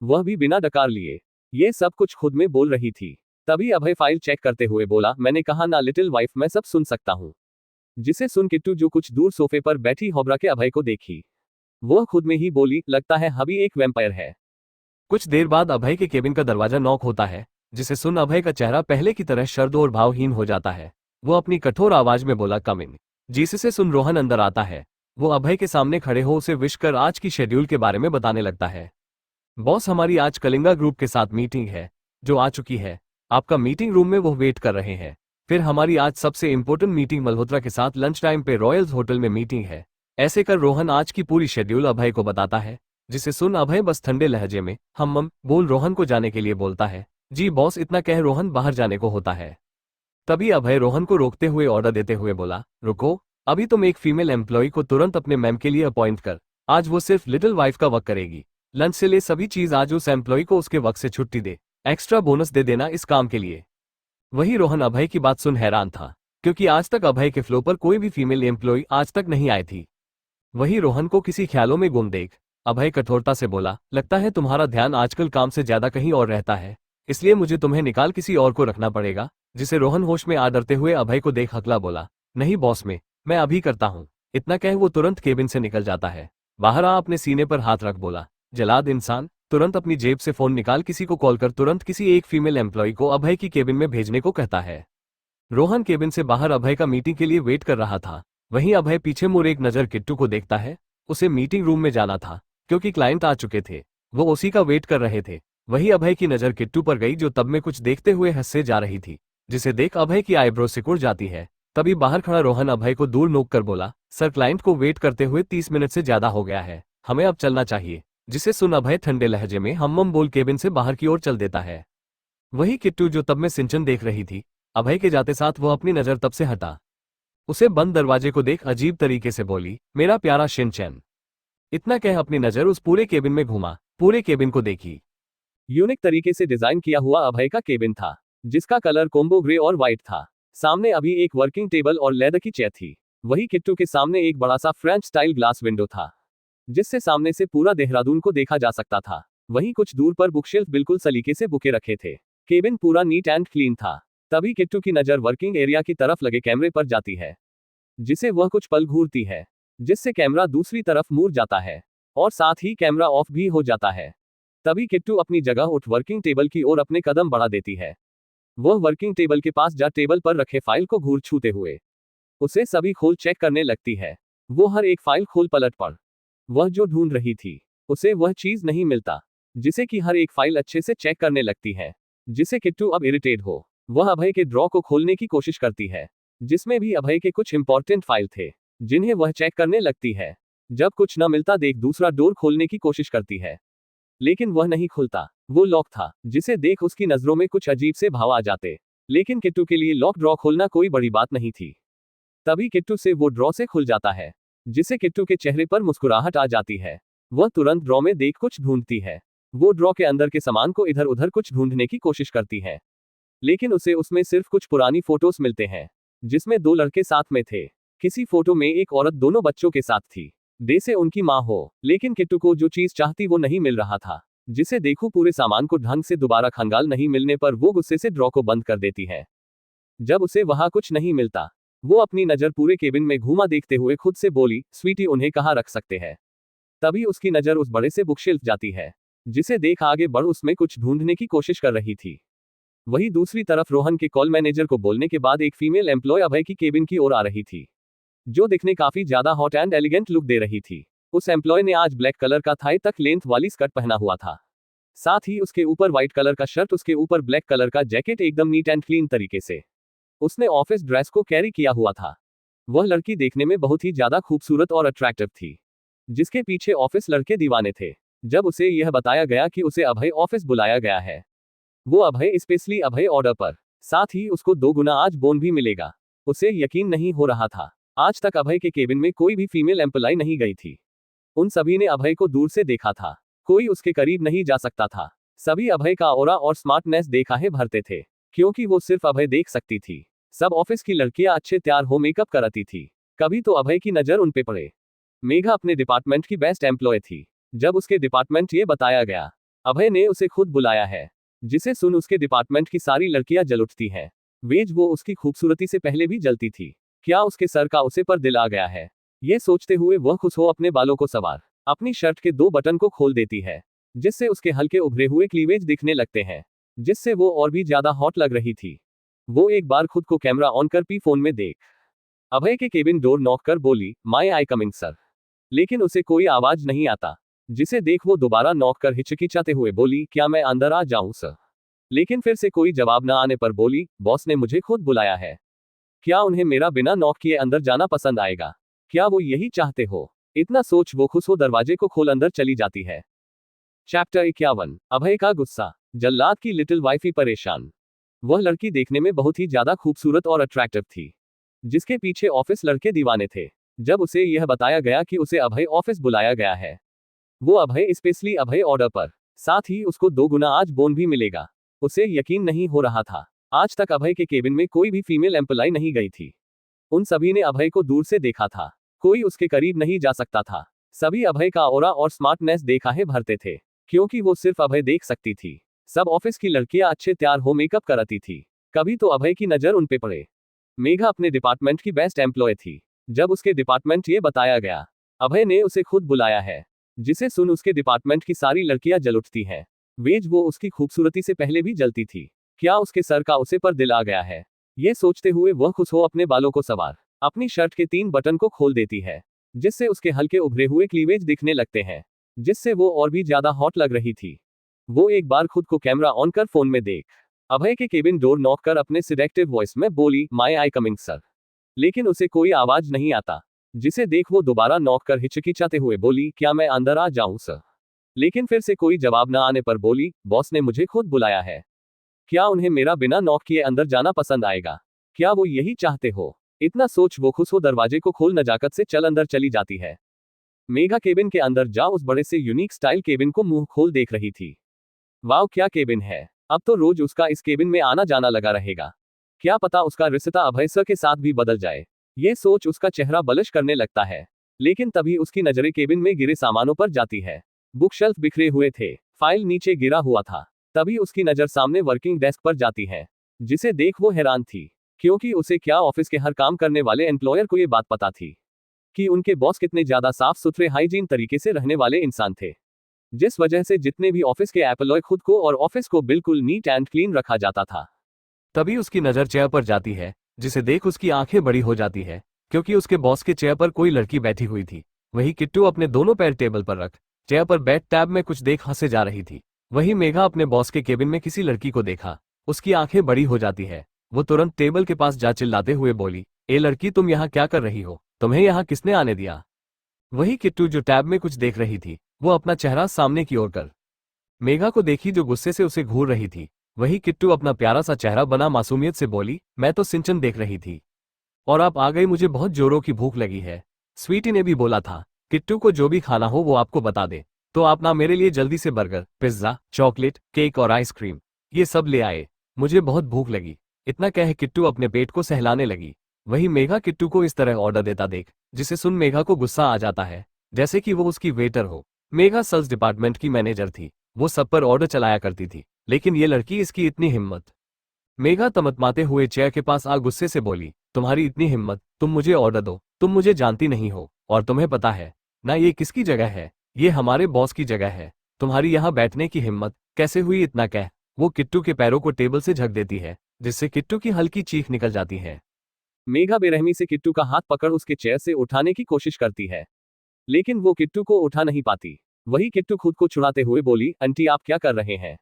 वह भी बिना डकार लिए। ये सब कुछ खुद में बोल रही थी। तभी अभय फाइल चेक करते हुए बोला, मैंने कहा ना लिटिल वाइफ, मैं सब सुन सकता हूँ। जिसे सुन किट्टू जो कुछ दूर सोफे पर बैठी होबरा के अभय को देखी, वह खुद में ही बोली, लगता है हबी एक वैम्पायर है। कुछ देर बाद अभय के केबिन का दरवाजा नॉक होता है। जिसे सुन अभय का चेहरा पहले की तरह शर्द और भावहीन हो जाता है। वो अपनी कठोर आवाज में बोला, कम इन। जिससे सुन रोहन अंदर आता है। वो अभय के सामने खड़े हो उसे विश कर आज की शेड्यूल के बारे में बताने लगता है। बॉस, हमारी आज कलिंगा ग्रुप के साथ मीटिंग है जो आ चुकी है, आपका मीटिंग रूम में वो वेट कर रहे हैं। फिर हमारी आज सबसे इंपॉर्टेंट मीटिंग मल्होत्रा के साथ लंच टाइम पे रॉयल्स होटल में मीटिंग है। ऐसे कर रोहन आज की पूरी शेड्यूल अभय को बताता है। जिसे सुन अभय बस ठंडे लहजे में हम बोल रोहन को जाने के लिए बोलता है। जी बॉस, इतना कह रोहन बाहर जाने को होता है। तभी अभय रोहन को रोकते हुए ऑर्डर देते हुए बोला, रुको, अभी तुम एक फीमेल एम्प्लॉय को तुरंत अपने मैम के लिए अपॉइंट कर। आज वो सिर्फ लिटिल वाइफ का वर्क करेगी। लंच से ले सभी चीज आज उस एम्प्लॉय को उसके वक्त से छुट्टी दे, एक्स्ट्रा बोनस दे देना इस काम के लिए। वही रोहन अभय की बात सुन हैरान था, क्योंकि आज तक अभय के फ्लो पर कोई भी फीमेल एम्प्लॉय आज तक नहीं आई थी। वही रोहन को किसी ख्यालों में गुम देख अभय कठोरता से बोला, लगता है तुम्हारा ध्यान आजकल काम से ज्यादा कहीं और रहता है, इसलिए मुझे तुम्हें निकाल किसी और को रखना पड़ेगा। जिसे रोहन होश में आ डरते हुए अभय को देख हकला बोला, नहीं बॉस, मैं अभी करता हूँ। इतना कह वो तुरंत केबिन से निकल जाता है। बाहर आ अपने सीने पर हाथ रख बोला, जलाद इंसान, तुरंत अपनी जेब से फोन निकाल किसी को कॉल कर तुरंत किसी एक फीमेल एम्प्लॉय को अभय की केबिन में भेजने को कहता है। रोहन केबिन से बाहर अभय का मीटिंग के लिए वेट कर रहा था। वहीं अभय पीछे मुड़ एक नजर किट्टू को देखता है। उसे मीटिंग रूम में जाना था क्योंकि क्लाइंट आ चुके थे, वो उसी का वेट कर रहे थे। वही अभय की नजर किट्टू पर गई जो तब में कुछ देखते हुए हंसे जा रही थी। जिसे देख अभय की आईब्रो सिकुड़ जाती है। तभी बाहर खड़ा रोहन अभय को दूर नोक कर बोला, सर क्लाइंट को वेट करते हुए 30 मिनट से ज्यादा हो गया है, हमें अब चलना चाहिए। जिसे सुन अभय ठंडे लहजे में हम बोल केबिन से बाहर की ओर चल देता है। वही किट्टू जो तब में सिंचन देख रही थी, अभय के जाते साथ वो अपनी नजर तब से हटा। उसे बंद दरवाजे को देख अजीब तरीके से बोली, मेरा प्यारा शिनचैन। इतना कह अपनी नजर उस पूरे केबिन में घुमा, पूरे केबिन को देखी। यूनिक तरीके से डिजाइन किया हुआ अभय का केबिन था, जिसका कलर कोम्बो ग्रे और व्हाइट था। सामने अभी एक वर्किंग टेबल और लेदर की चेयर थी। वही किट्टू के सामने एक बड़ा सा फ्रेंच स्टाइल ग्लास विंडो था। जिससे सामने से पूरा देहरादून को देखा जा सकता था। वहीं कुछ दूर पर बुकशेल्फ बिल्कुल सलीके से बुके रखे थे। केबिन पूरा नीट एंड क्लीन था। तभी किट्टू की नजर वर्किंग एरिया की तरफ लगे कैमरे पर जाती है, जिसे वह कुछ पल घूरती है, जिससे कैमरा दूसरी तरफ मुड़ जाता है और साथ ही कैमरा ऑफ भी हो जाता है। तभी किट्टू अपनी जगह उठ वर्किंग टेबल की ओर अपने कदम बढ़ा देती है। वह वर्किंग टेबल के पास जा टेबल पर रखे फाइल को घूर छूते हुए उसे सभी खोल चेक करने लगती है। वो हर एक फाइल खोल पलट पर वह जो ढूंढ रही थी उसे वह चीज नहीं मिलता, जिसे कि हर एक फाइल अच्छे से चेक करने लगती है, जिसे किट्टू अब इरिटेट हो वह अभय के ड्रॉ को खोलने की कोशिश करती है, जिसमें भी अभय के कुछ इंपॉर्टेंट फाइल थे, जिन्हें वह चेक करने लगती है। जब कुछ न मिलता देख दूसरा डोर खोलने की कोशिश करती है, लेकिन वह नहीं खुलता। वो लॉक था, जिसे देख उसकी नजरों में कुछ अजीब से भाव आ जाते, लेकिन किट्टू के लिए लॉक ड्रॉ खोलना कोई बड़ी बात नहीं थी। तभी किट्टू से वो ड्रॉ से खुल जाता है, जिससे किट्टू के चेहरे पर मुस्कुराहट आ जाती है। वह तुरंत ड्रॉ में देख कुछ ढूंढती है। वो ड्रॉ के अंदर के सामान को इधर उधर कुछ ढूंढने की कोशिश करती है, लेकिन उसे उसमें सिर्फ कुछ पुरानी फोटोज मिलते हैं, जिसमें 2 लड़के साथ में थे। किसी फोटो में एक औरत दोनों बच्चों के साथ थी, जैसे उनकी माँ हो, लेकिन किट्टू को जो चीज चाहती वो नहीं मिल रहा था, जिसे देखो पूरे सामान को ढंग से दोबारा खंगाल नहीं मिलने पर वो गुस्से से ड्रॉ को बंद कर देती है। जब उसे वहां कुछ नहीं मिलता, वो अपनी नजर पूरे केबिन में घूमा देखते हुए खुद से बोली, स्वीटी उन्हें कहाँ रख सकते हैं। तभी उसकी नजर उस बड़े से बुकशेल्फ जाती है, जिसे देख आगे बढ़ उसमें कुछ ढूंढने की कोशिश कर रही थी। वहीं दूसरी तरफ रोहन के कॉल मैनेजर को बोलने के बाद एक फीमेल एम्प्लॉय अभय की केबिन की ओर आ रही थी, जो दिखने काफी ज्यादा हॉट एंड एलिगेंट लुक दे रही थी। उस एम्प्लॉय ने आज ब्लैक कलर का थाई तक लेंथ वाली स्कर्ट पहना हुआ था, साथ ही उसके ऊपर व्हाइट कलर का शर्ट, उसके ऊपर ब्लैक कलर का जैकेट, एकदम नीट एंड क्लीन तरीके से उसने ऑफिस ड्रेस को कैरी किया हुआ था। वह लड़की देखने में बहुत ही ज्यादा खूबसूरत और अट्रैक्टिव थी, जिसके पीछे ऑफिस लड़के दीवाने थे। जब उसे यह बताया गया कि उसे अभय ऑफिस बुलाया गया है, वो अभय स्पेशली अभय ऑर्डर पर, साथ ही उसको 2 गुना आज बोन भी मिलेगा, उसे यकीन नहीं हो रहा था। आज तक अभय के केबिन में कोई भी फीमेल एम्प्लॉय नहीं गई थी। उन सभी ने अभय को दूर से देखा था, कोई उसके करीब नहीं जा सकता था। सभी अभय का ऑरा और स्मार्टनेस देखा है भरते थे, क्योंकि वो सिर्फ अभय देख सकती थी। सब ऑफिस की लड़कियां अच्छे तैयार हो मेकअप कराती थी, कभी तो अभय की नजर उन पे पड़े। मेघा अपने डिपार्टमेंट की बेस्ट एम्प्लॉय थी। जब उसके डिपार्टमेंट ये बताया गया, अभय ने उसे खुद बुलाया है, जिसे सुन उसके डिपार्टमेंट की सारी लड़कियां जल उठती हैं। वेज वो उसकी खूबसूरती से पहले भी जलती थी, क्या उसके सर का उसे पर दिल आ गया है। ये सोचते हुए वह खुश हो अपने बालों को सवार अपनी शर्ट के 2 बटन को खोल देती है, जिससे उसके हल्के उभरे हुए क्लीवेज दिखने लगते हैं, जिससे वो और भी ज्यादा हॉट लग रही थी। वो एक बार खुद को कैमरा ऑन कर पी फोन में देख अभय के केबिन डोर नॉक कर बोली, माय आई कमिंग सर, लेकिन उसे कोई आवाज नहीं आता, जिसे देख वो दोबारा नॉक कर हिचकिचाते हुए बोली, क्या मैं अंदर आ जाऊं सर। लेकिन फिर से कोई जवाब न आने पर बोली, बॉस ने मुझे खुद बुलाया है, क्या उन्हें मेरा बिना नॉक किए अंदर जाना पसंद आएगा, क्या वो यही चाहते हो। इतना सोच वो खुश हो दरवाजे को खोल अंदर चली जाती है। चैप्टर 51, अभय का गुस्सा। जल्लाद की लिटिल वाइफी परेशान। वह लड़की देखने में बहुत ही ज्यादा खूबसूरत और अट्रैक्टिव थी, जिसके पीछे ऑफिस लड़के दीवाने थे। जब उसे यह बताया गया कि उसे अभय ऑफिस बुलाया गया है, वो अभय स्पेशली अभय ऑर्डर पर, साथ ही उसको 2 गुना आज बोन भी मिलेगा, उसे यकीन नहीं हो रहा था। आज तक अभय के केबिन में कोई भी फीमेल एम्प्लॉय नहीं गई थी। उन सभी ने अभय को दूर से देखा था, कोई उसके करीब नहीं जा सकता था। सभी अभय का ऑरा और स्मार्टनेस देखा है भरते थे, क्योंकि वो सिर्फ अभय देख सकती थी। सब ऑफिस की लड़कियां अच्छे तैयार हो मेकअप कराती थी, कभी तो अभय की नजर उन पे पड़े। मेघा अपने डिपार्टमेंट की बेस्ट एम्प्लॉय थी। जब उसके डिपार्टमेंट ये बताया गया, अभय ने उसे खुद बुलाया है, जिसे सुन उसके डिपार्टमेंट की सारी लड़कियां जल उठती हैं। वेज वो उसकी खूबसूरती से पहले भी जलती थी, क्या उसके सर का उसे पर दिल आ गया है। ये सोचते हुए वह खुश हो अपने बालों को सवार अपनी शर्ट के 3 बटन को खोल देती है, जिससे उसके हल्के उभरे हुए क्लीवेज दिखने लगते हैं, जिससे वो और भी ज्यादा हॉट लग रही थी। वो एक बार खुद को कैमरा ऑन कर फोन में देख अभय के केबिन डोर नॉक कर अपने सिलेक्टिव वॉइस में बोली, माय आई कमिंग सर, लेकिन उसे कोई आवाज नहीं आता, जिसे देख वो दोबारा नॉक कर हिचकिचाते हुए बोली, क्या मैं अंदर आ जाऊं सर। लेकिन फिर से कोई जवाब न आने पर बोली, बॉस ने मुझे खुद बुलाया है, क्या उन्हें मेरा बिना नॉक किए अंदर जाना पसंद आएगा, क्या वो यही चाहते हो। इतना सोच वो खुश हो दरवाजे को खोल नजाकत से चल अंदर चली जाती है। मेघा केबिन के अंदर जा उस बड़े से यूनिक स्टाइल केबिन को मुंह खोल देख रही थी। वाह क्या केबिन है, अब तो रोज उसका इस केबिन में आना जाना लगा रहेगा, क्या पता उसका रिश्ता अभय सर के साथ भी बदल जाए। ये सोच उसका चेहरा बलिश करने लगता है। लेकिन तभी उसकी नजरें केबिन में गिरे सामानों पर जाती है। बुक शेल्फ बिखरे हुए थे, फाइल नीचे गिरा हुआ था। तभी उसकी नजर सामने वर्किंग डेस्क पर जाती है, जिसे देख वो हैरान थी, क्योंकि उसे क्या ऑफिस के हर काम करने वाले एम्प्लॉयर को ये बात पता थी कि उनके बॉस कितने ज्यादा साफ सुथरे हाइजीन तरीके से रहने वाले इंसान थे, जिस वजह से जितने भी ऑफिस के एम्प्लॉय खुद को और ऑफिस को बिल्कुल नीट एंड क्लीन रखा जाता था। तभी उसकी नजर चेयर पर जाती है, जिसे देख उसकी आंखें बड़ी हो जाती है, क्योंकि उसके बॉस के चेयर पर कोई लड़की बैठी हुई थी। वही किट्टू अपने दोनों पैर टेबल पर रख चेयर पर बैठ टैब में कुछ देख हंसे जा रही थी। वही मेघा अपने बॉस के केबिन में किसी लड़की को देखा, उसकी आंखें बड़ी हो जाती है। वो तुरंत टेबल के पास जा चिल्लाते हुए बोली, ए लड़की, तुम यहाँ क्या कर रही हो? तुम्हें यहाँ किसने आने दिया? वही किट्टू जो टैब में कुछ देख रही थी, वो अपना चेहरा सामने की ओर कर मेघा को देखी, जो गुस्से से उसे घूर रही थी। वही किट्टू अपना प्यारा सा चेहरा बना मासूमियत से बोली, मैं तो सिंचन देख रही थी और आप आ गई, मुझे बहुत जोरों की भूख लगी है। स्वीटी ने भी बोला था किट्टू को जो भी खाना हो वो आपको बता दे, तो आप ना मेरे लिए जल्दी से बर्गर, पिज्जा, चॉकलेट, केक और आइसक्रीम ये सब ले आए, मुझे बहुत भूख लगी। इतना कह किट्टू अपने पेट को सहलाने लगी। वही मेघा किट्टू को इस तरह ऑर्डर देता देख, जिसे सुन मेघा को गुस्सा आ जाता है, जैसे कि वो उसकी वेटर हो। मेघा सेल्स डिपार्टमेंट की मैनेजर थी, वो सब पर ऑर्डर चलाया करती थी, लेकिन ये लड़की, इसकी इतनी हिम्मत। मेघा तमतमाते हुए चेयर के पास आ गुस्से से बोली, तुम्हारी इतनी हिम्मत, तुम मुझे ऑर्डर दो, तुम मुझे जानती नहीं हो और तुम्हें पता है ना ये किसकी जगह है? ये हमारे बॉस की जगह है, तुम्हारी यहाँ बैठने की हिम्मत कैसे हुई? इतना कह वो किट्टू के पैरों को टेबल से झक देती है, जिससे किट्टू की हल्की चीख निकल जाती है। मेघा बेरहमी से किट्टू का हाथ पकड़ उसके चेयर से उठाने की कोशिश करती है, लेकिन वो किट्टू को उठा नहीं पाती। वही किट्टू खुद को छुड़ाते हुए बोली, आंटी आप क्या कर रहे हैं?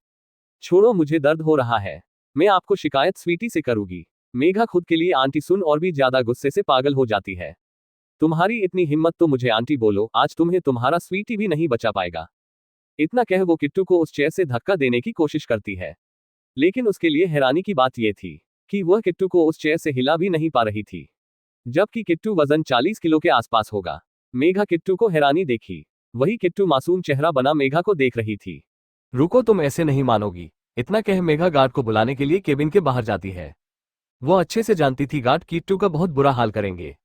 छोड़ो, मुझे दर्द हो रहा है, मैं आपको शिकायत स्वीटी से करूंगी। मेघा खुद के लिए आंटी सुन और भी ज्यादा गुस्से से पागल हो जाती है। तुम्हारी इतनी हिम्मत तो मुझे आंटी बोलो, आज तुम्हें तुम्हारा स्वीटी भी नहीं बचा पाएगा। इतना कह वो किट्टू को उस चेयर से धक्का देने की कोशिश करती है, लेकिन उसके लिए हैरानी की बात यह थी कि वह किट्टू को उस चेयर से हिला भी नहीं पा रही थी, जबकि किट्टू वजन 40 किलो के आसपास होगा। मेघा किट्टू को हैरानी देखी, वही किट्टू मासूम चेहरा बना मेघा को देख रही थी। रुको, तुम ऐसे नहीं मानोगी। इतना कह मेघा गार्ड को बुलाने के लिए केबिन के बाहर जाती है। वो अच्छे से जानती थी गार्ड किट्टू का बहुत बुरा हाल करेंगे,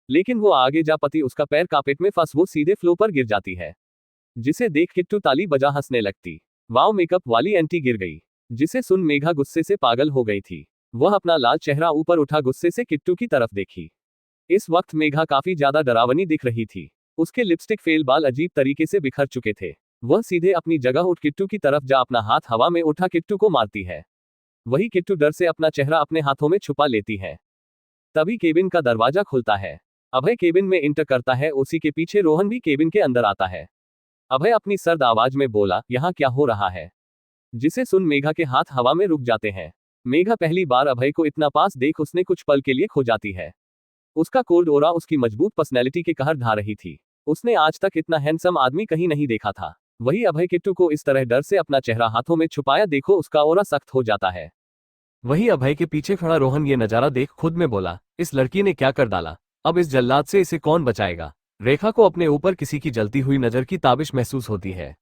लेकिन वो आगे जा पति उसका पैर कार्पेट में फंस वो सीधे फ्लो पर गिर जाती है, जिसे देख किट्टू ताली बजा हंसने लगती। वाओ, मेकअप वाली आंटी गिर गई, जिसे सुन मेघा गुस्से से पागल हो गई थी। वह अपना लाल चेहरा ऊपर उठा गुस्से से किट्टू की तरफ देखी। इस वक्त मेघा काफी ज्यादा डरावनी दिख रही थी, उसके लिपस्टिक फेल बाल अजीब तरीके से बिखर चुके थे। वह सीधे अपनी जगह उठ किट्टू की तरफ जा अपना हाथ हवा में उठा किट्टू को मारती है। वही किट्टू डर से अपना चेहरा अपने हाथों में छुपा लेती है। तभी केबिन का दरवाजा खुलता है, अभय केबिन में इंटर करता है, उसी के पीछे रोहन भी केबिन के अंदर आता है। अभय अपनी सर्द आवाज में बोला, यहाँ क्या हो रहा है? जिसे सुन मेघा के हाथ हवा में रुक जाते हैं। मेघा पहली बार अभय को इतना पास देख उसने कुछ पल के लिए खो जाती है। उसका कोल्ड ओरा उसकी मजबूत पर्सनैलिटी के कहर ढा रही थी। उसने आज तक इतना हैंडसम आदमी कहीं नहीं देखा था। वही अभय किट्टू को इस तरह डर से अपना चेहरा हाथों में छुपाया देखो उसका ओरा सख्त हो जाता है। वही अभय के पीछे खड़ा रोहन ये नजारा देख खुद में बोला, इस लड़की ने क्या कर डाला? अब इस जल्लाद से इसे कौन बचाएगा? रेखा को अपने ऊपर किसी की जलती हुई नजर की ताबिश महसूस होती है,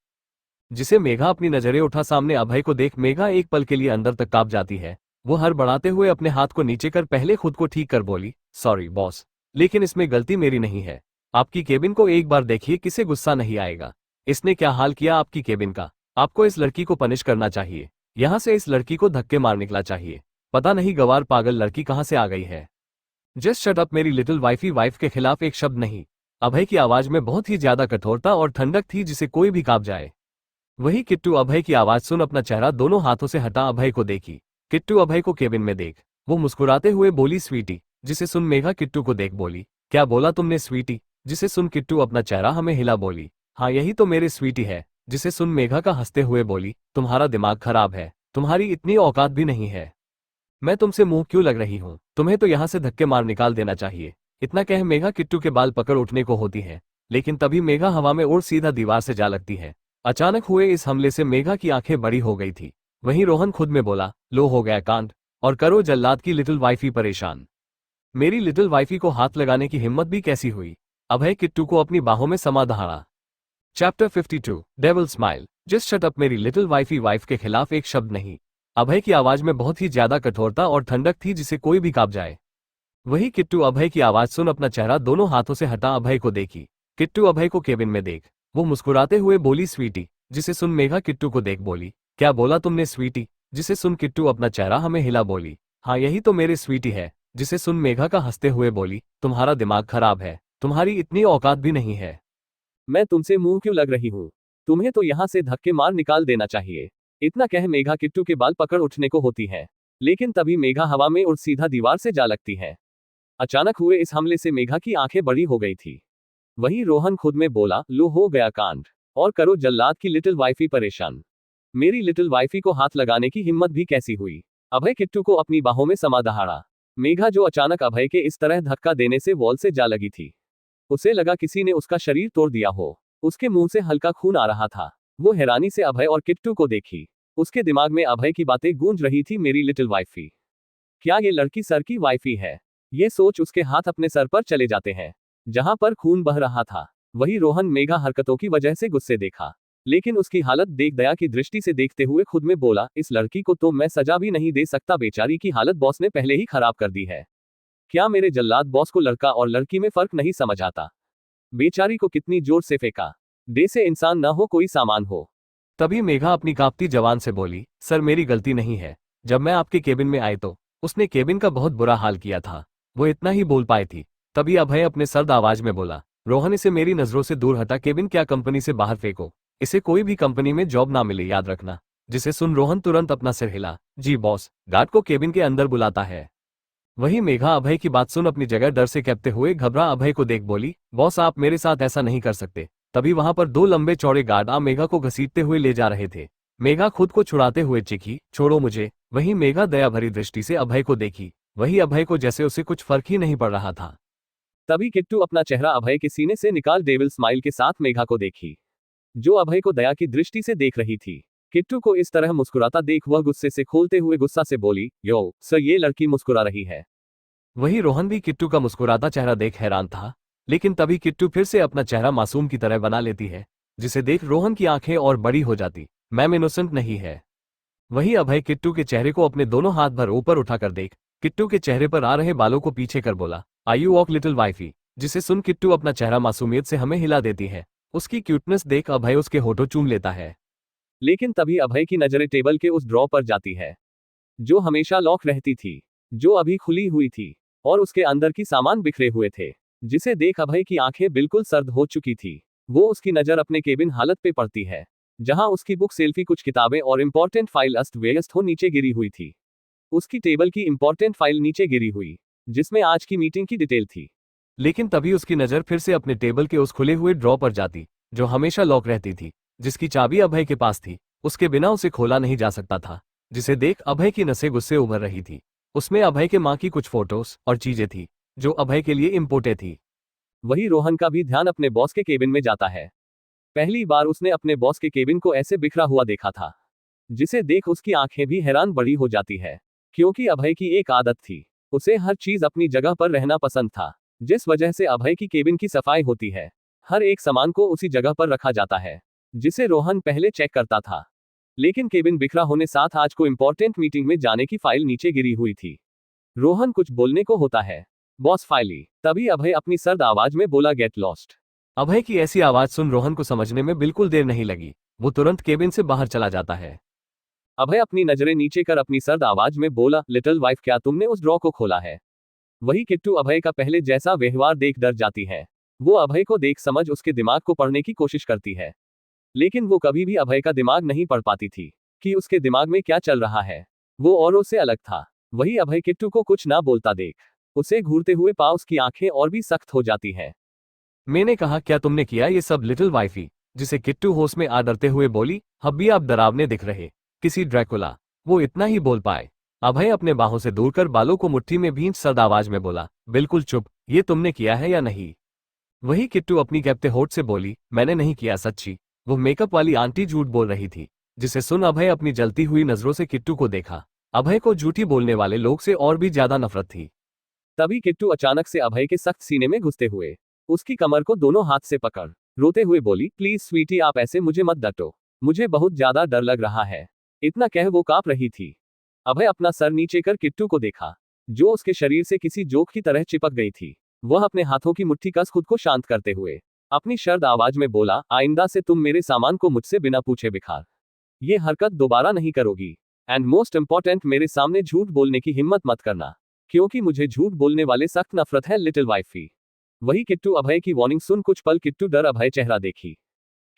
जिसे मेघा अपनी नजरें उठा सामने अभय को देख मेघा एक पल के लिए अंदर तक कांप जाती है। वो हड़बड़ाते हुए अपने हाथ को नीचे कर पहले खुद को ठीक कर बोली, सॉरी बॉस, लेकिन इसमें गलती मेरी नहीं है। आपकी केबिन को एक बार देखिए, किसे गुस्सा नहीं आएगा? इसने क्या हाल किया आपकी केबिन का? आपको इस लड़की को पनिश करना चाहिए, यहाँ से इस लड़की को धक्के मार निकला चाहिए। पता नहीं गवार पागल लड़की कहाँ से आ गई है। जस्ट शट अप मेरी लिटिल वाइफी। वाइफ के खिलाफ एक शब्द नहीं। अभय की आवाज में बहुत ही ज्यादा कठोरता और ठंडक थी, जिसे कोई भी कांप जाए। वही किट्टू अभय की आवाज सुन अपना चेहरा दोनों हाथों से हटा अभय को देखी। किट्टू अभय को केबिन में देख वो मुस्कुराते हुए बोली, स्वीटी। जिसे सुन मेघा किट्टू को देख बोली, क्या बोला तुमने स्वीटी? जिसे सुन किट्टू अपना चेहरा हमें हिला बोली, हाँ यही तो मेरे स्वीटी है। जिसे सुन मेघा का हंसते हुए बोली, तुम्हारा दिमाग खराब है, तुम्हारी इतनी औकात भी नहीं है। मैं तुमसे मुंह क्यों लग रही हूँ? तुम्हें तो यहाँ से धक्के मार निकाल देना चाहिए। इतना कह मेघा किट्टू के बाल पकड़ उठने को होती है, लेकिन तभी मेघा हवा में उड़ सीधा दीवार से जा लगती है। अचानक हुए इस हमले से मेघा की आंखें बड़ी हो गई थी। वहीं रोहन खुद में बोला, लो हो गया कांड, और करो जल्लाद की लिटिल वाइफी परेशान। मेरी लिटिल वाइफी को हाथ लगाने की हिम्मत भी कैसी हुई? अभय किट्टू को अपनी बाहों में समा दहाड़ा। Chapter 52 devil smile. Just shut up मेरी लिटिल वाइफी। वाइफ के खिलाफ एक शब्द नहीं। अभय की आवाज में बहुत ही ज्यादा कठोरता और ठंडक थी, जिसे कोई भी कांप जाए। वही किट्टू अभय की आवाज सुन अपना चेहरा दोनों हाथों से हटा अभय को देखी। किट्टू अभय को केबिन में देख वो मुस्कुराते हुए बोली स्वीटी, जिसे सुन मेघा किट्टू को देख बोली, क्या बोला तुमने स्वीटी? जिसे सुन किट्टू अपना चेहरा हमें हिला बोली, हाँ यही तो मेरे स्वीटी है। जिसे सुन मेघा का हंसते हुए बोली, तुम्हारा दिमाग खराब है, तुम्हारी इतनी औकात भी नहीं है। मैं तुमसे मुंह क्यों लग रही हूँ? तुम्हें तो यहाँ से धक्के मार निकाल देना चाहिए। इतना कह मेघा किट्टू के बाल पकड़ उठने को होती है, लेकिन तभी मेघा हवा में उड़ सीधा दीवार से जा लगती है। अचानक हुए इस हमले से मेघा की आंखें बड़ी हो गई थी। वहीं रोहन खुद में बोला, लो हो गया कांड, और करो जल्लाद की लिटिल वाइफी परेशान। मेरी लिटिल वाइफी को हाथ लगाने की हिम्मत भी कैसी हुई? अभय किट्टू को अपनी बाहों में समा दहाड़ा। मेघा जो अचानक अभय के इस तरह धक्का देने से वॉल से जा लगी थी, उसे लगा किसी ने उसका शरीर तोड़ दिया हो। उसके मुंह से हल्का खून आ रहा था। वो हैरानी से अभय और किट्टू को देखी। उसके दिमाग में अभय की बातें गूंज रही थी, मेरी लिटिल वाइफी, क्या ये लड़की सर की वाइफी है? ये सोच उसके हाथ अपने सर पर चले जाते हैं जहां पर खून बह रहा था। वही रोहन मेघा हरकतों की वजह से गुस्से देखा, लेकिन उसकी हालत देख दया की दृष्टि से देखते हुए खुद में बोला, इस लड़की को तो मैं सजा भी नहीं दे सकता, बेचारी की हालत बॉस ने पहले ही खराब कर दी है। क्या मेरे जल्लाद बॉस को लड़का और लड़की में फर्क नहीं समझ आता? बेचारी को कितनी जोर से फेंका, दे से इंसान न हो कोई सामान हो। तभी मेघा अपनी कांपती जबान से बोली, सर मेरी गलती नहीं है, जब मैं आपके केबिन में आई तो उसने केबिन का बहुत बुरा हाल किया था। वो इतना ही बोल पाई थी। तभी अभय अपने सर्द आवाज में बोला, रोहन इसे मेरी नजरों से दूर हटा, केबिन क्या कंपनी से बाहर फेंको, इसे कोई भी कंपनी में जॉब ना मिले, याद रखना। जिसे सुन रोहन तुरंत अपना सिर हिला, जी बॉस, गार्ड को केबिन के अंदर बुलाता है। वहीं मेघा अभय की बात सुन अपनी जगह डर से कांपते हुए घबरा अभय को देख बोली, बॉस आप मेरे साथ ऐसा नहीं कर सकते। तभी वहां पर दो लंबे चौड़े गार्ड आ मेघा को घसीटते हुए ले जा रहे थे। मेघा खुद को छुड़ाते हुए चीखी, छोड़ो मुझे। वहीं मेघा दया भरी दृष्टि से अभय को देखी, वही अभय को जैसे उसे कुछ फर्क ही नहीं पड़ रहा था। तभी किट्टू अपना चेहरा अभय के सीने से निकाल डेविल स्माइल के साथ मेघा को देखी, जो अभय को दया की दृष्टि से देख रही थी। किट्टू को इस तरह मुस्कुराता देख वह गुस्से से खोलते हुए गुस्सा से बोली, यो सर ये लड़की मुस्कुरा रही है। वही रोहन भी किट्टू का मुस्कुराता चेहरा देख हैरान था, लेकिन तभी किट्टू फिर से अपना चेहरा मासूम की तरह बना लेती है, जिसे देख रोहन की आंखें और बड़ी हो जाती, मैम इनोसेंट नहीं है। वही अभय किट्टू के चेहरे को अपने दोनों हाथ भर ऊपर उठाकर देख किट्टू के चेहरे पर आ रहे बालों को पीछे कर बोला, आई यू वॉक लिटिल वाइफी। जिसे सुन किट्टू अपना चेहरा मासूमियत से हमें हिला देती है। उसकी क्यूटनेस देख अभय उसके होठों चूम लेता है। लेकिन तभी अभय की नजरें टेबल के उस ड्रॉ पर जाती है जो हमेशा लॉक रहती थी, जो अभी खुली हुई थी, और उसके अंदर की सामान बिखरे हुए थे। जिसे देख अभय की आंखें बिल्कुल सर्द हो चुकी थी। वो उसकी नजर अपने केबिन हालत पे पड़ती है, जहां उसकी बुक सेल्फी, कुछ किताबें और इंपॉर्टेंट फाइल अस्त व्यस्त हो नीचे गिरी हुई थी। उसकी टेबल की इंपॉर्टेंट फाइल नीचे गिरी हुई, जिसमें आज की मीटिंग की डिटेल थी। लेकिन तभी उसकी नजर फिर से अपने टेबल के उस खुले हुए ड्रॉ पर जाती, जो हमेशा लॉक रहती थी, जिसकी चाबी अभय के पास थी, उसके बिना उसे खोला नहीं जा सकता था। जिसे देख अभय की नसें गुस्से उभर रही थी। उसमें अभय के माँ की कुछ फोटोज और चीजें थी, जो अभय के लिए इम्पोर्टेंट थी। वही रोहन का भी ध्यान अपने बॉस के केबिन में जाता है। पहली बार उसने अपने बॉस के केबिन को ऐसे बिखरा हुआ देखा था, जिसे देख उसकी आंखें भी हैरान बड़ी हो जाती है, क्योंकि अभय की एक आदत थी, उसे हर चीज अपनी जगह पर रहना पसंद था। जिस वजह से अभय की केबिन की सफाई होती है, हर एक सामान को उसी जगह पर रखा जाता है, जिसे रोहन पहले चेक करता था। लेकिन केबिन बिखरा होने साथ आज को इंपॉर्टेंट मीटिंग में जाने की फाइल नीचे गिरी हुई थी। रोहन कुछ बोलने को होता है, बॉस फाइली। तभी अभय अपनी सर्द आवाज में बोला, गेट लॉस्ट। अभय की ऐसी आवाज सुन रोहन को समझने में बिल्कुल देर नहीं लगी। वो तुरंत केबिन से बाहर चला जाता है। अभय अपनी नजरें नीचे कर अपनी सर्द आवाज में बोला, लिटिल वाइफ क्या तुमने उस ड्रॉ को खोला है? वही किट्टू अभय का पहले जैसा व्यवहार देख डर जाती है। वो अभय को देख समझ उसके दिमाग को पढ़ने की कोशिश करती है, लेकिन वो कभी भी अभय का दिमाग नहीं पढ़ पाती थी कि उसके दिमाग में क्या चल रहा है। वो औरों से अलग था। वही अभय किट्टू को कुछ ना बोलता देख उसे घूरते हुए पा उसकी आंखें और भी सख्त हो जाती हैं। मैंने कहा क्या तुमने किया ये सब लिटिल वाइफी? जिसे किट्टू होश में आ डरते हुए बोली, हब्बी आप डरावने दिख रहे, किसी ड्रैकुला। वो इतना ही बोल पाए। अभय अपने बाहों से दूर कर बालों को मुट्ठी में भींच सर्द आवाज में बोला, बिल्कुल चुप, ये तुमने किया है या नहीं? वही किट्टू अपनी कैप्टे होठ से बोली, मैंने नहीं किया सच्ची। वो मेकअप वाली आंटी झूठ बोल रही थी। जिसे सुन अभय अपनी जलती हुई नजरों से किट्टू को देखा। अभय को झूठी बोलने वाले लोग से और भी ज्यादा नफरत थी। तभी किट्टू अचानक से अभय के सख्त सीने में घुसते हुए उसकी कमर को दोनों हाथ से पकड़ रोते हुए बोली, प्लीज स्वीटी आप ऐसे मुझे मत डटो, मुझे बहुत ज्यादा डर लग रहा है। इतना कह वो कांप रही थी। अभय अपना सर नीचे कर किट्टू को देखा, जो उसके शरीर से किसी जोक की तरह चिपक गई थी। वह अपने हाथों की मुट्ठी कस खुद को शांत करते हुए अपनी शर्द आवाज में बोला, आइंदा से तुम मेरे सामान को मुझसे बिना पूछे बिखार ये हरकत दोबारा नहीं करोगी। एंड मोस्ट इंपॉर्टेंट, मेरे सामने झूठ बोलने की हिम्मत मत करना, क्योंकि मुझे झूठ बोलने वाले सख्त नफरत है लिटिल वाइफी। वही किट्टू अभय की वार्निंग सुन कुछ पल किट्टू डर अभय चेहरा देखी।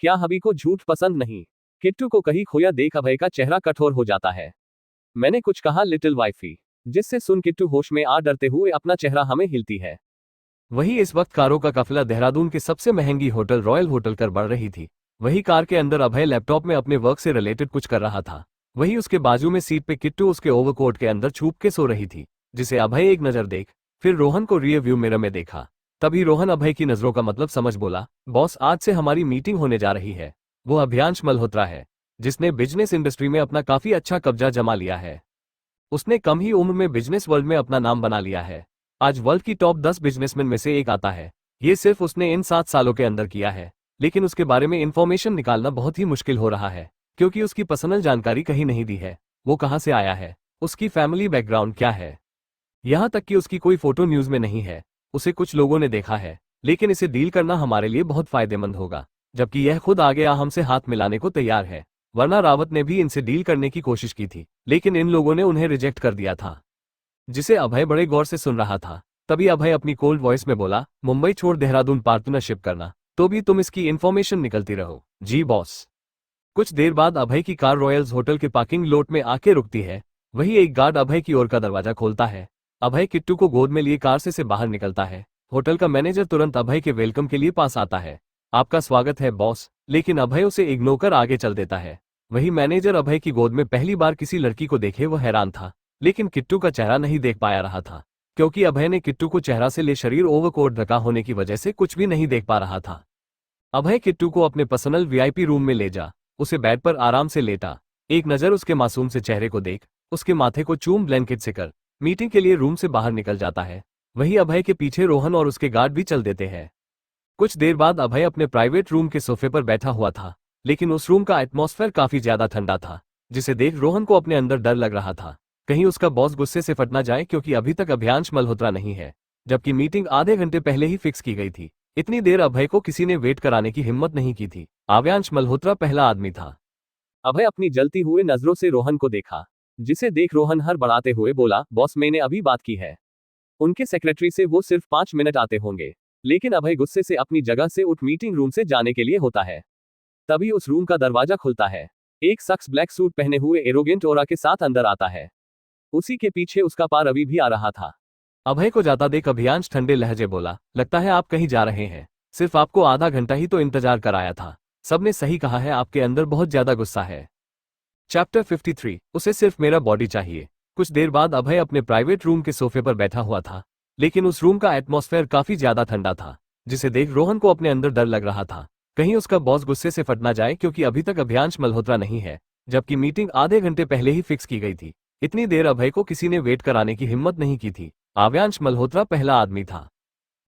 क्या हबी को झूठ पसंद नहीं? किट्टू को कहीं खोया देख अभय का चेहरा कठोर हो जाता है। मैंने कुछ कहा लिटिल वाइफी? जिससे सुन किट्टू होश में आ डरते हुए अपना चेहरा हमें हिलती है। वही इस वक्त कारों का काफिला देहरादून के सबसे महंगी होटल रॉयल होटल कर बढ़ रही थी। वही कार के अंदर अभय लैपटॉप में अपने वर्क से रिलेटेड कुछ कर रहा था। वही उसके बाजू में सीट पे किट्टू उसके ओवरकोट के अंदर छुप के सो रही थी, जिसे अभय एक नजर देख फिर रोहन को रियर व्यू मिरर में देखा। तभी रोहन अभय की नजरों का मतलब समझ बोला, बॉस आज से हमारी मीटिंग होने जा रही है। वो अभियांश मल्होत्रा है, जिसने बिजनेस इंडस्ट्री में अपना काफी अच्छा कब्जा जमा लिया है। उसने कम ही उम्र में बिजनेस वर्ल्ड में अपना नाम बना लिया है। आज वर्ल्ड की टॉप 10 बिजनेसमैन में से एक आता है। ये सिर्फ उसने इन 7 सालों के अंदर किया है, लेकिन उसके बारे में इंफॉर्मेशन निकालना बहुत ही मुश्किल हो रहा है, क्योंकि उसकी पर्सनल जानकारी कहीं नहीं दी है। वो कहाँ से आया है, उसकी फैमिली बैकग्राउंड क्या है, यहाँ तक कि उसकी कोई फोटो न्यूज में नहीं है। उसे कुछ लोगों ने देखा है, लेकिन इसे डील करना हमारे लिए बहुत फायदेमंद होगा, जबकि यह खुद आगे हमसे हाथ मिलाने को तैयार है। वरना रावत ने भी इनसे डील करने की कोशिश की थी, लेकिन इन लोगों ने उन्हें रिजेक्ट कर दिया था। जिसे अभय बड़े गौर से सुन रहा था। तभी अभय अपनी कोल्ड वॉइस में बोला, मुंबई छोड़ देहरादून पार्टनरशिप करना, तो भी तुम इसकी इन्फॉर्मेशन निकलती रहो। जी बॉस। कुछ देर बाद अभय की कार रॉयल्स होटल के पार्किंग लॉट में आके रुकती है। वही एक गार्ड अभय की ओर का दरवाजा खोलता है। अभय किट्टू को गोद में लिए कार से बाहर निकलता है। होटल का मैनेजर तुरंत अभय के वेलकम के लिए पास आता है। आपका स्वागत है बॉस, लेकिन अभय उसे इग्नोर कर आगे चल देता है। वही मैनेजर अभय की गोद में पहली बार किसी लड़की को देखे वो हैरान था, लेकिन किट्टू का चेहरा नहीं देख पाया रहा था, क्योंकि अभय ने किट्टू को चेहरा से ले शरीर ओवरकोट ढका होने की वजह से कुछ भी नहीं देख पा रहा था। अभय किट्टू को अपने पर्सनल वीआईपी रूम में ले जा उसे बेड पर आराम से लेटा। एक नजर उसके मासूम से चेहरे को देख उसके माथे को चूम ब्लैंकेट से कर मीटिंग के लिए रूम से बाहर निकल जाता है। वही अभय के पीछे रोहन और उसके गार्ड भी चल देते हैं। कुछ देर बाद अभय अपने प्राइवेट रूम के सोफे पर बैठा हुआ था, लेकिन उस रूम का एटमॉस्फेयर काफी ज्यादा ठंडा था, जिसे देख रोहन को अपने अंदर डर लग रहा था, कहीं उसका बॉस गुस्से से फट ना जाए, क्योंकि अभी तक अभियांश मल्होत्रा नहीं है, जबकि मीटिंग आधे घंटे पहले ही फिक्स की गई थी। इतनी देर अभय को किसी ने वेट कराने की हिम्मत नहीं की थी। अभियांश मल्होत्रा पहला आदमी था। अभय अपनी जलती हुए नजरों से रोहन को देखा, जिसे देख रोहन हर बढ़ाते हुए बोला, बॉस मैंने अभी बात की है, उनके सेक्रेटरी से वो सिर्फ 5 मिनट आते होंगे। लेकिन अभय गुस्से से अपनी जगह से उठ मीटिंग रूम से जाने के लिए होता है। तभी उस रूम का दरवाजा खुलता है। एक शख्स ब्लैक सूट पहने हुए एरोगेंट ओरा के साथ अंदर आता है। उसी के पीछे उसका पार रवि भी आ रहा था। अभय को जाता देख अभियांश ठंडे लहजे बोला, लगता है आप कहीं जा रहे हैं, सिर्फ आपको आधा घंटा ही तो इंतजार कराया था। सबने सही कहा है, आपके अंदर बहुत ज्यादा गुस्सा है। चैप्टर 53, उसे सिर्फ मेरा बॉडी चाहिए। कुछ देर बाद अभय अपने प्राइवेट रूम के सोफे पर बैठा हुआ था, लेकिन उस रूम का एटमॉस्फेयर काफी ज्यादा ठंडा था, जिसे देख रोहन को अपने अंदर डर लग रहा था, कहीं उसका बॉस गुस्से से फट ना जाए, क्योंकि अभी तक अभियांश मल्होत्रा नहीं है, जबकि मीटिंग आधे घंटे पहले ही फिक्स की गई थी। इतनी देर अभय को किसी ने वेट कराने की हिम्मत नहीं की थी। अभियांश मल्होत्रा पहला आदमी था।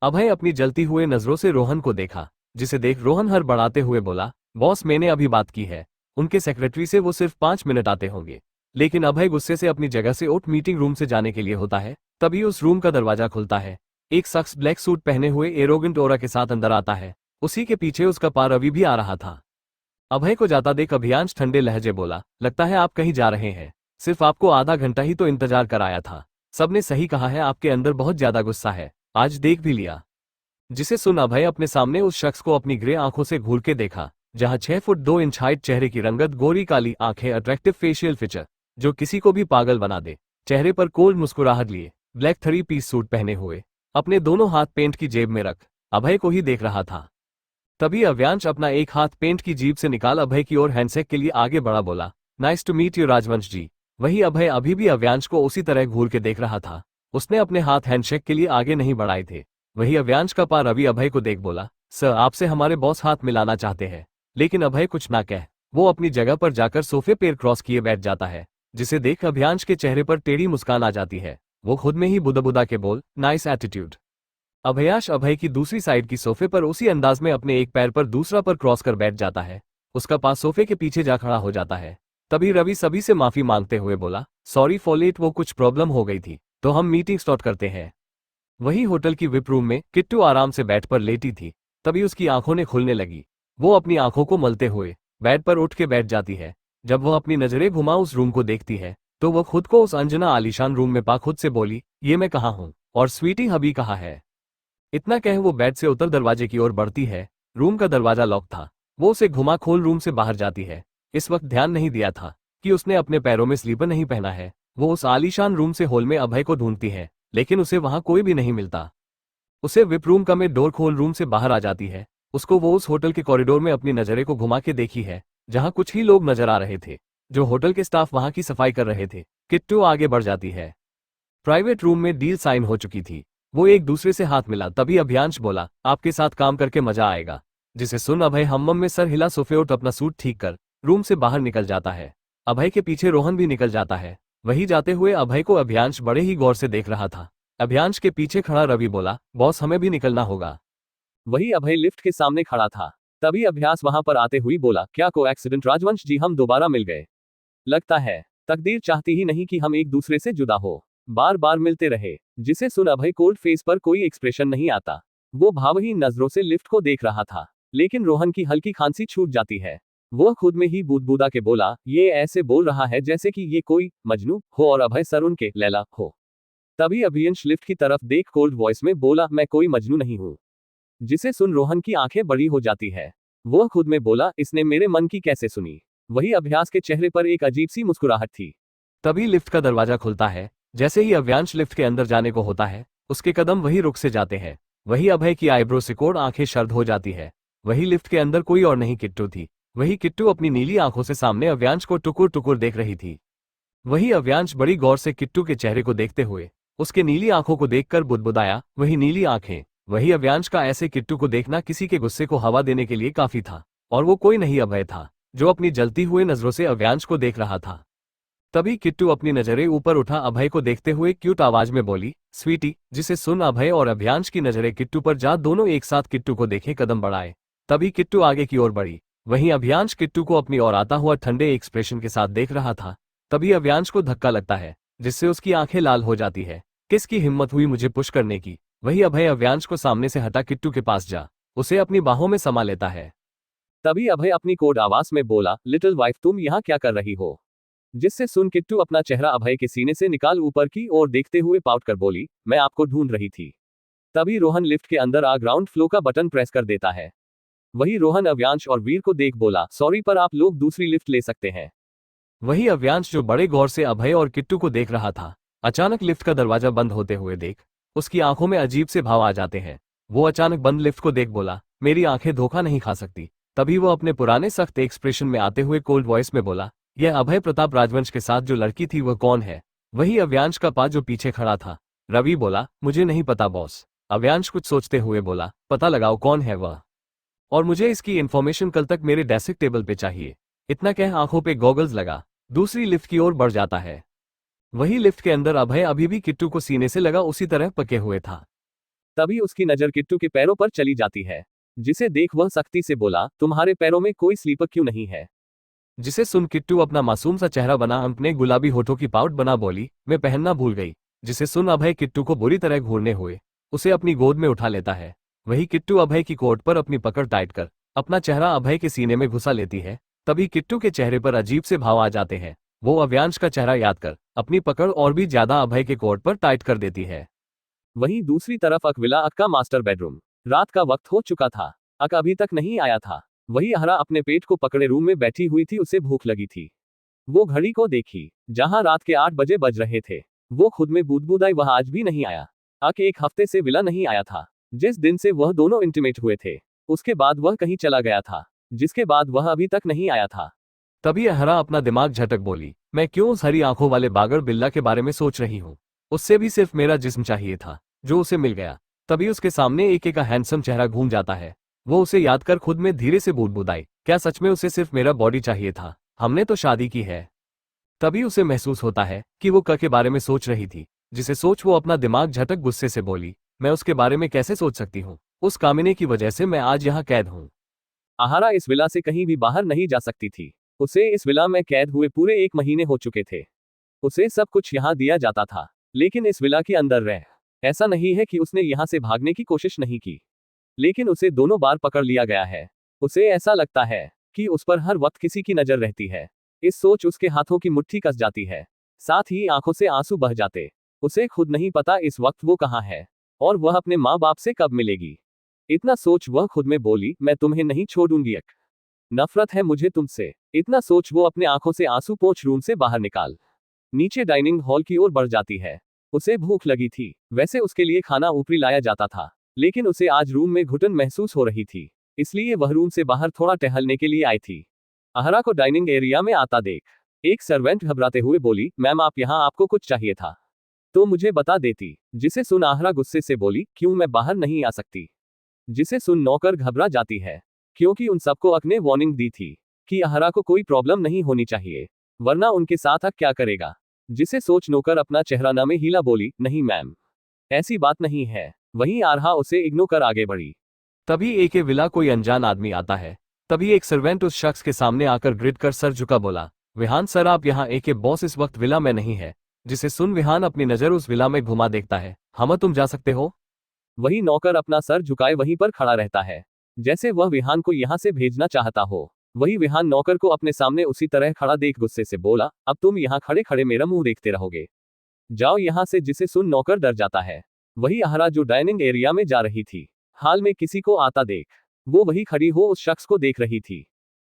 अभय अपनी जलती हुए नजरों से रोहन को देखा, जिसे देख रोहन हर बढ़ाते हुए बोला, बॉस मैंने अभी बात की है, उनके सेक्रेटरी से वो सिर्फ 5 मिनट आते होंगे। लेकिन अभय गुस्से से अपनी जगह से उठ मीटिंग रूम से जाने के लिए होता है। तभी उस रूम का दरवाजा खुलता है। एक शख्स ब्लैक सूट पहने हुए एरोगेंट ओरा के साथ अंदर आता है। उसी के पीछे उसका पार रवि भी आ रहा था। अभय को जाता देख अभियांश ठंडे लहजे बोला, लगता है आप कहीं जा रहे हैं, सिर्फ आपको आधा घंटा ही तो इंतजार कराया था। सबने सही कहा है, आपके अंदर बहुत ज्यादा गुस्सा है, आज देख भी लिया। जिसे सुन अभय अपने सामने उस शख्स को अपनी ग्रे आंखों से घूर के देखा, जहां 6 फुट 2 इंच हाइट, चेहरे की रंगत, गोरी काली आंखें, अट्रैक्टिव फेशियल फीचर जो किसी को भी पागल बना दे, चेहरे पर कोल्ड मुस्कुराहट लिए, ब्लैक 3 पीस सूट पहने हुए, अपने दोनों हाथ पेंट की जेब में रख अभय को ही देख रहा था। तभी अभियांश अपना एक हाथ पेंट की जेब से निकाल अभय की ओर हैंडशेक के लिए आगे बढ़ा, बोला, नाइस टू मीट यू राजवंश जी। वही अभय अभी भी अभियांश को उसी तरह घूर के देख रहा था। उसने अपने हाथ हैंडशेक के लिए आगे नहीं बढ़ाए थे। वही अभियांश का पार रवि अभय को देख बोला, सर आपसे हमारे बॉस हाथ मिलाना चाहते हैं। लेकिन अभय कुछ ना कह वो अपनी जगह पर जाकर सोफे पैर क्रॉस किए बैठ जाता है, जिसे देख अभियांश के चेहरे पर टेढ़ी मुस्कान आ जाती है। वो खुद में ही बुदा के बोल, नाइस एटीट्यूड। अभयांश अभय की दूसरी साइड की सोफे पर उसी अंदाज में अपने एक पैर पर दूसरा पर क्रॉस कर बैठ जाता है। उसका पास सोफे के पीछे जा खड़ा हो जाता है। तभी रवि सभी से माफी मांगते हुए बोला, सॉरी फॉर लेट, वो कुछ प्रॉब्लम हो गई थी, तो हम मीटिंग स्टार्ट करते हैं। वही होटल की विप रूम में किट्टू आराम से बेड पर लेटी थी। तभी उसकी आंखों ने खुलने लगी। वो अपनी आंखों को मलते हुए बेड पर उठ के बैठ जाती है। जब वह अपनी नजरें घुमा उस रूम को देखती है तो वह खुद को उस अंजना आलीशान रूम में पा खुद से बोली, ये मैं कहाँ हूँ और स्वीटी हबी कहाँ है। इतना कह वो बेड से उतर दरवाजे की ओर बढ़ती है। रूम का दरवाजा लॉक था। वो उसे घुमा खोल रूम से बाहर जाती है। इस वक्त ध्यान नहीं दिया था कि उसने अपने पैरों में स्लीपर नहीं पहना है। वो उस आलीशान रूम से हॉल में अभय को ढूंढती है, लेकिन उसे वहां कोई भी नहीं मिलता। उसे विप रूम का में डोर खोल रूम से बाहर आ जाती है। उसको वो उस होटल के कॉरिडोर में अपनी नजरें को घुमा के देखी है, जहां कुछ ही लोग नजर आ रहे थे, जो होटल के स्टाफ वहां की सफाई कर रहे थे। किट्टू आगे बढ़ जाती है। प्राइवेट रूम में डील साइन हो चुकी थी। वो एक दूसरे से हाथ मिला। तभी अभियांश बोला, आपके साथ काम करके मजा आएगा। जिसे सुन अभय हम्मम में सर हिला, सोफे उठ अपना सूट ठीक कर रूम से बाहर निकल जाता है। अभय के पीछे रोहन भी निकल जाता है। वही जाते हुए अभय को अभियांश बड़े ही गौर से देख रहा था। अभियांश के पीछे खड़ा रवि बोला, बॉस हमें भी निकलना होगा। वही अभय लिफ्ट के सामने खड़ा था। तभी अभ्यास वहां पर आते हुई बोला, क्या को एक्सीडेंट राजवंश जी, हम दोबारा मिल गए। लगता है तकदीर चाहती ही नहीं कि हम एक दूसरे से जुदा हो, बार बार मिलते रहे। जिसे सुन अभय कोल्ड फेस पर कोई एक्सप्रेशन नहीं आता। वो भावहीन नजरों से लिफ्ट को देख रहा था। लेकिन रोहन की हल्की खांसी छूट जाती है। वो खुद में ही बूदबूदा के बोला, ये ऐसे बोल रहा है जैसे कि ये कोई मजनू हो और अभय सर उनके लैला हो। तभी अभियंश लिफ्ट की तरफ देख कोल्ड वॉइस में बोला, मैं कोई मजनू नहीं हूं। जिसे सुन रोहन की आंखें बड़ी हो जाती है। वो खुद में बोला, इसने मेरे मन की कैसे सुनी। वही अभ्यास के चेहरे पर एक अजीब सी मुस्कुराहट थी। तभी लिफ्ट का दरवाजा खुलता है। जैसे ही अव्यांश लिफ्ट के अंदर जाने को होता है, उसके कदम वही रुक से जाते हैं। वही अभय की आईब्रो से कोड आंखें शर्द हो जाती है। वही लिफ्ट के अंदर कोई और नहीं किट्टू थी। वही किट्टू अपनी नीली आंखों से सामने अव्यांश को टुकुर टुकुर देख रही थी। वही अव्यांश बड़ी गौर से किट्टू के चेहरे को देखते हुए उसके नीली आंखों को देखकर बुदबुदाया, वही नीली आंखें। वही अव्यांश का ऐसे किट्टू को देखना किसी के गुस्से को हवा देने के लिए काफी था। और वो कोई नहीं अभय था, जो अपनी जलती हुए नजरों से अव्यांश को देख रहा था। तभी किट्टू अपनी नजरें ऊपर उठा अभय को देखते हुए क्यूट आवाज में बोली, स्वीटी। जिसे सुन अभय और अव्यांश की नजरें किट्टू पर जा दोनों एक साथ किट्टू को देखे कदम बढ़ाए। तभी किट्टू आगे की ओर बढ़ी। वहीं अव्यांश किट्टू को अपनी ओर आता हुआ ठंडे एक्सप्रेशन के साथ देख रहा था। तभी अव्यांश को धक्का लगता है, जिससे उसकी आंखें लाल हो जाती है। किसकी हिम्मत हुई मुझे पुश करने की। वही अभय अव्यांश को सामने से हटा किट्टू के पास जा उसे अपनी बाहों में समा लेता है। तभी अभय अपनी कोड आवाज में बोला, लिटिल वाइफ तुम यहाँ क्या कर रही हो। जिससे सुन किट्टू अपना चेहरा अभय के सीने से निकाल ऊपर की ओर देखते हुए पाउट कर बोली, मैं आपको ढूंढ रही थी। तभी रोहन लिफ्ट के अंदर आ ग्राउंड फ्लो का बटन प्रेस कर देता है। वही रोहन अव्यांश और वीर को देख बोला, सॉरी पर आप लोग दूसरी लिफ्ट ले सकते हैं। वही अव्यांश जो बड़े गौर से अभय और किट्टू को देख रहा था, अचानक लिफ्ट का दरवाजा बंद होते हुए देख उसकी आंखों में अजीब से भाव आ जाते हैं। वो अचानक बंद लिफ्ट को देख बोला, मेरी आंखें धोखा नहीं खा सकती। तभी वो अपने पुराने सख्त एक्सप्रेशन में आते हुए कोल्ड वॉइस में बोला, यह अभय प्रताप राजवंश के साथ जो लड़की थी वह कौन है। वही अव्यांश का पा जो पीछे खड़ा था। रवि बोला, मुझे नहीं पता बॉस। अव्यांश कुछ सोचते हुए बोला, पता लगाओ कौन है वह, और मुझे इसकी इन्फॉर्मेशन कल तक मेरे डेस्क टेबल पे चाहिए। इतना कह आंखों पे गॉगल्स लगा दूसरी लिफ्ट की ओर बढ़ जाता है। वही लिफ्ट के अंदर अभय अभी भी किट्टू को सीने से लगा उसी तरह पके हुए था। तभी उसकी नजर किट्टू के पैरों पर चली जाती है। जिसे देख वह सख्ती से बोला, तुम्हारे पैरों में कोई स्लीपर क्यों नहीं है। जिसे सुन किट्टू अपना मासूम सा चेहरा बना अपने गुलाबी होठों की पाउट बना बोली, मैं पहनना भूल गई। जिसे सुन अभय किट्टू को बुरी तरह घूरने हुए उसे अपनी गोद में उठा लेता है। वही किट्टू अभय की कोट पर अपनी पकड़ टाइट कर अपना चेहरा अभय के सीने में घुसा लेती है। तभी किट्टू के चेहरे पर अजीब से भाव आ जाते हैं। वो अव्यांश का चेहरा याद कर अपनी पकड़ और भी ज्यादा अभय के कोट पर टाइट कर देती है। वहीं दूसरी तरफ अकविला अक का मास्टर बेडरूम। रात का वक्त हो चुका था। अक अभी तक नहीं आया था। वही अहरा अपने पेट को पकड़े रूम में बैठी हुई थी। उसे भूख लगी थी। वो घड़ी को देखी, जहां रात के 8 बजे बज रहे थे। वो खुद में बूदबूदाई, वह आज भी नहीं आया। अक 1 हफ्ते से विला नहीं आया था। जिस दिन से वह दोनों इंटीमेट हुए थे, उसके बाद वह कहीं चला गया था, जिसके बाद वह अभी तक नहीं आया था। तभी अहरा अपना दिमाग झटक बोली, मैं क्यों उस हरी आंखों वाले बागर बिल्ला के बारे में सोच रही हूँ। उससे भी सिर्फ मेरा जिस्म चाहिए था, जो उसे मिल गया। तभी उसके सामने एक का हैंडसम चेहरा घूम जाता है। वो उसे याद कर खुद में धीरे से बुदबुदाई, क्या सच में उसे सिर्फ मेरा बॉडी चाहिए था। हमने तो शादी की है। तभी उसे महसूस होता है कि वो क के बारे में सोच रही थी। जिसे सोच वो अपना दिमाग झटक गुस्से से बोली, मैं उसके बारे में कैसे सोच सकती हूँ। उस कामिने की वजह से मैं आज यहाँ कैद हूँ। अहारा इस विला से कहीं भी बाहर नहीं जा सकती थी। उसे इस विला में कैद हुए पूरे 1 महीने हो चुके थे। उसे सब कुछ यहाँ दिया जाता था, लेकिन इस विला के अंदर रह। ऐसा नहीं है कि उसने यहाँ से भागने की कोशिश नहीं की। लेकिन उसे दोनों बार पकड़ लिया गया है। उसे ऐसा लगता है कि उस पर हर वक्त किसी की नजर रहती है। इस सोच उसके हाथों की मुट्ठी कस जाती है, साथ ही आंखों से आंसू बह जाते। उसे खुद नहीं पता इस वक्त वो कहाँ है और वह अपने माँ बाप से कब मिलेगी। इतना सोच वह खुद में बोली, मैं तुम्हें नहीं छोड़ूंगी, एक नफरत है मुझे तुमसे। इतना सोच वो अपने आंखों से आंसू पोंछ रूम से बाहर निकाल नीचे डाइनिंग हॉल की ओर बढ़ जाती है। उसे भूख लगी थी। वैसे उसके लिए खाना ऊपरी लाया जाता था, लेकिन उसे आज रूम में घुटन महसूस हो रही थी, इसलिए वह रूम से बाहर थोड़ा टहलने के लिए आई थी। आहरा को डाइनिंग एरिया में आता देख एक सर्वेंट घबराते हुए बोली, मैम आप यहाँ, आपको कुछ चाहिए था तो मुझे बता देती। जिसे सुन आहरा गुस्से से बोली, क्यों मैं बाहर नहीं आ सकती। जिसे सुन नौकर घबरा जाती है, क्योंकि उन सबको अक ने वार्निंग दी थी कि आहरा को कोई प्रॉब्लम नहीं होनी चाहिए, वरना उनके साथ अक क्या करेगा। जिसे सोच नौकर अपना चेहरा न में हिला बोली, नहीं मैम, ऐसी बात नहीं है। वहीं आरहा उसे इग्नोर कर आगे बढ़ी। तभी एके विला कोई अनजान आदमी आता है। तभी एक सर्वेंट उस शख्स के सामने आकर ग्रिड कर सर झुका बोला, विहान सर आप यहाँ, एके बॉस इस वक्त विला में नहीं है। जिसे सुन विहान अपनी नजर उस विला में घुमा देखता है, हम तुम जा सकते हो। वही नौकर अपना सर झुकाए वहीं पर खड़ा रहता है, जैसे वह विहान को यहाँ से भेजना चाहता हो। वही विहान नौकर को अपने सामने उसी तरह खड़ा देख गुस्से से बोला, अब तुम यहाँ खड़े खड़े मेरा मुंह देखते रहोगे, जाओ यहाँ से। जिसे सुन नौकर डर जाता है। वही आहरा जो डाइनिंग एरिया में जा रही थी, हाल में किसी को आता देख वो वही खड़ी हो उस शख्स को देख रही थी,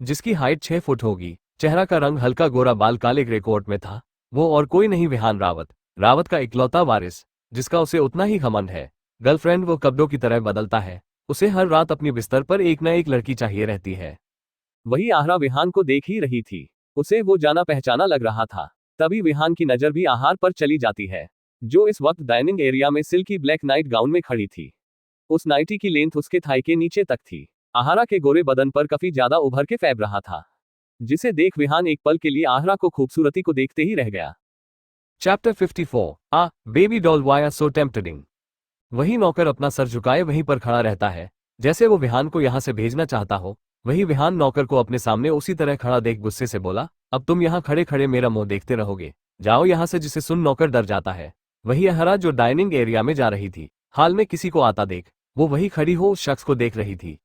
जिसकी हाइट 6 फुट होगी, चेहरा का रंग हल्का गोरा, बाल काले ग्रे कोट में था। वो और कोई नहीं विहान रावत, रावत का इकलौता वारिस, जिसका उसे उतना ही घमंड है। गर्लफ्रेंड वो कपड़ों की तरह बदलता है, उसे हर रात अपनी बिस्तर पर एक न एक लड़की चाहिए रहती है। वही आहरा विहान को देख ही रही थी, उसे वो जाना पहचाना लग रहा था। तभी विहान की नजर भी आहार पर चली जाती है, जो इस वक्त डाइनिंग एरिया में सिल्की ब्लैक नाइट गाउन में खड़ी थी। उस नाइटी की लेंथ उसके थाई के नीचे तक थी। आहारा के गोरे बदन पर काफी ज्यादा उभर के फैब रहा था, जिसे देख विहान एक पल के लिए आहारा को खूबसूरती को देखते ही रह गया। Chapter 54 a baby doll why are so tempting. वही नौकर अपना सर झुकाए वहीं पर खड़ा रहता है, जैसे वो विहान को यहाँ से भेजना चाहता हो। वही विहान नौकर को अपने सामने उसी तरह खड़ा देख गुस्से से बोला, अब तुम यहाँ खड़े खड़े मेरा मुंह देखते रहोगे, जाओ यहाँ से। जिसे सुन नौकर डर जाता है। वही आहरा जो डाइनिंग एरिया में जा रही थी, हाल में किसी को आता देख वो वही खड़ी हो उस शख्स को देख रही थी,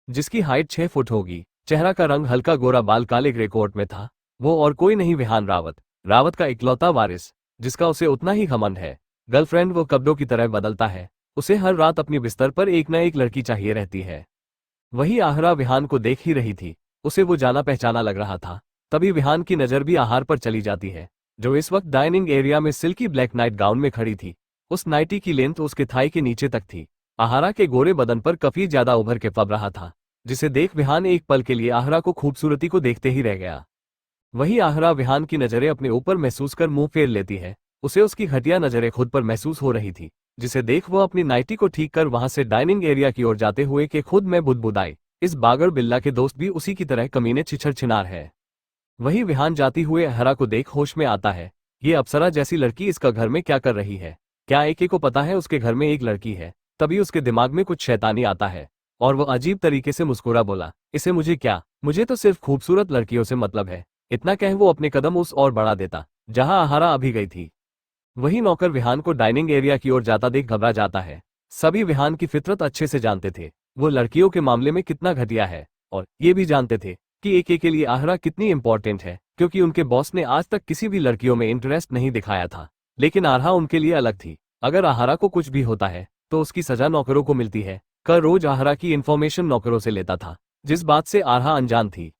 जिसकी हाइट 6 फुट होगी, चेहरा का रंग हल्का गोरा, बाल काले ग्रे कोट में था। वो और कोई नहीं विहान रावत, रावत का इकलौता वारिस, जिसका उसे उतना ही घमंड है। गर्लफ्रेंड वो कपड़ों की तरह बदलता है, उसे हर रात अपनी बिस्तर पर एक न एक लड़की चाहिए रहती है। वही आहरा विहान को देख ही रही थी, उसे वो जाना पहचाना लग रहा था। तभी विहान की नजर भी आहार पर चली जाती है, जो इस वक्त डाइनिंग एरिया में सिल्की ब्लैक नाइट गाउन में खड़ी थी। उस नाइटी की लेंथ उसके थाई के नीचे तक थी। आहारा के गोरे बदन पर काफी ज्यादा उभर के फब रहा था, जिसे देख विहान एक पल के लिए आहरा को खूबसूरती को देखते ही रह गया। वही आहरा विहान की नजरें अपने ऊपर महसूस कर मुंह फेर लेती है। उसे उसकी घटिया नजरें खुद पर महसूस हो रही थी, जिसे देख वो अपनी नाइटी को ठीक कर वहां से डाइनिंग एरिया की ओर जाते हुए कि खुद में बुदबुदाई, इस बागर बिल्ला के दोस्त भी उसी की तरह कमीने छिछर छिनार है। वही विहान जाती हुए आहरा को देख होश में आता है, ये अप्सरा जैसी लड़की इसका घर में क्या कर रही है। क्या एके को पता है उसके घर में एक लड़की है। तभी उसके दिमाग में कुछ शैतानी आता है और वो अजीब तरीके से मुस्कुरा बोला, इसे मुझे क्या, मुझे तो सिर्फ खूबसूरत लड़कियों से मतलब है। इतना कह वो अपने कदम उस ओर बढ़ा देता जहां आहारा अभी गई थी। वही नौकर विहान को डाइनिंग एरिया की ओर जाता देख घबरा जाता है। सभी विहान की फितरत अच्छे से जानते थे, वो लड़कियों के मामले में कितना घटिया है, और ये भी जानते थे कि एके के लिए आहारा कितनी इंपॉर्टेंट है, क्योंकि उनके बॉस ने आज तक किसी भी लड़कियों में इंटरेस्ट नहीं दिखाया था। लेकिन आहारा उनके लिए अलग थी। अगर आहारा को कुछ भी होता है तो उसकी सजा नौकरों को मिलती है। कर रोज आहारा की इन्फॉर्मेशन नौकरों से लेता था, जिस बात से आहारा अनजान थी।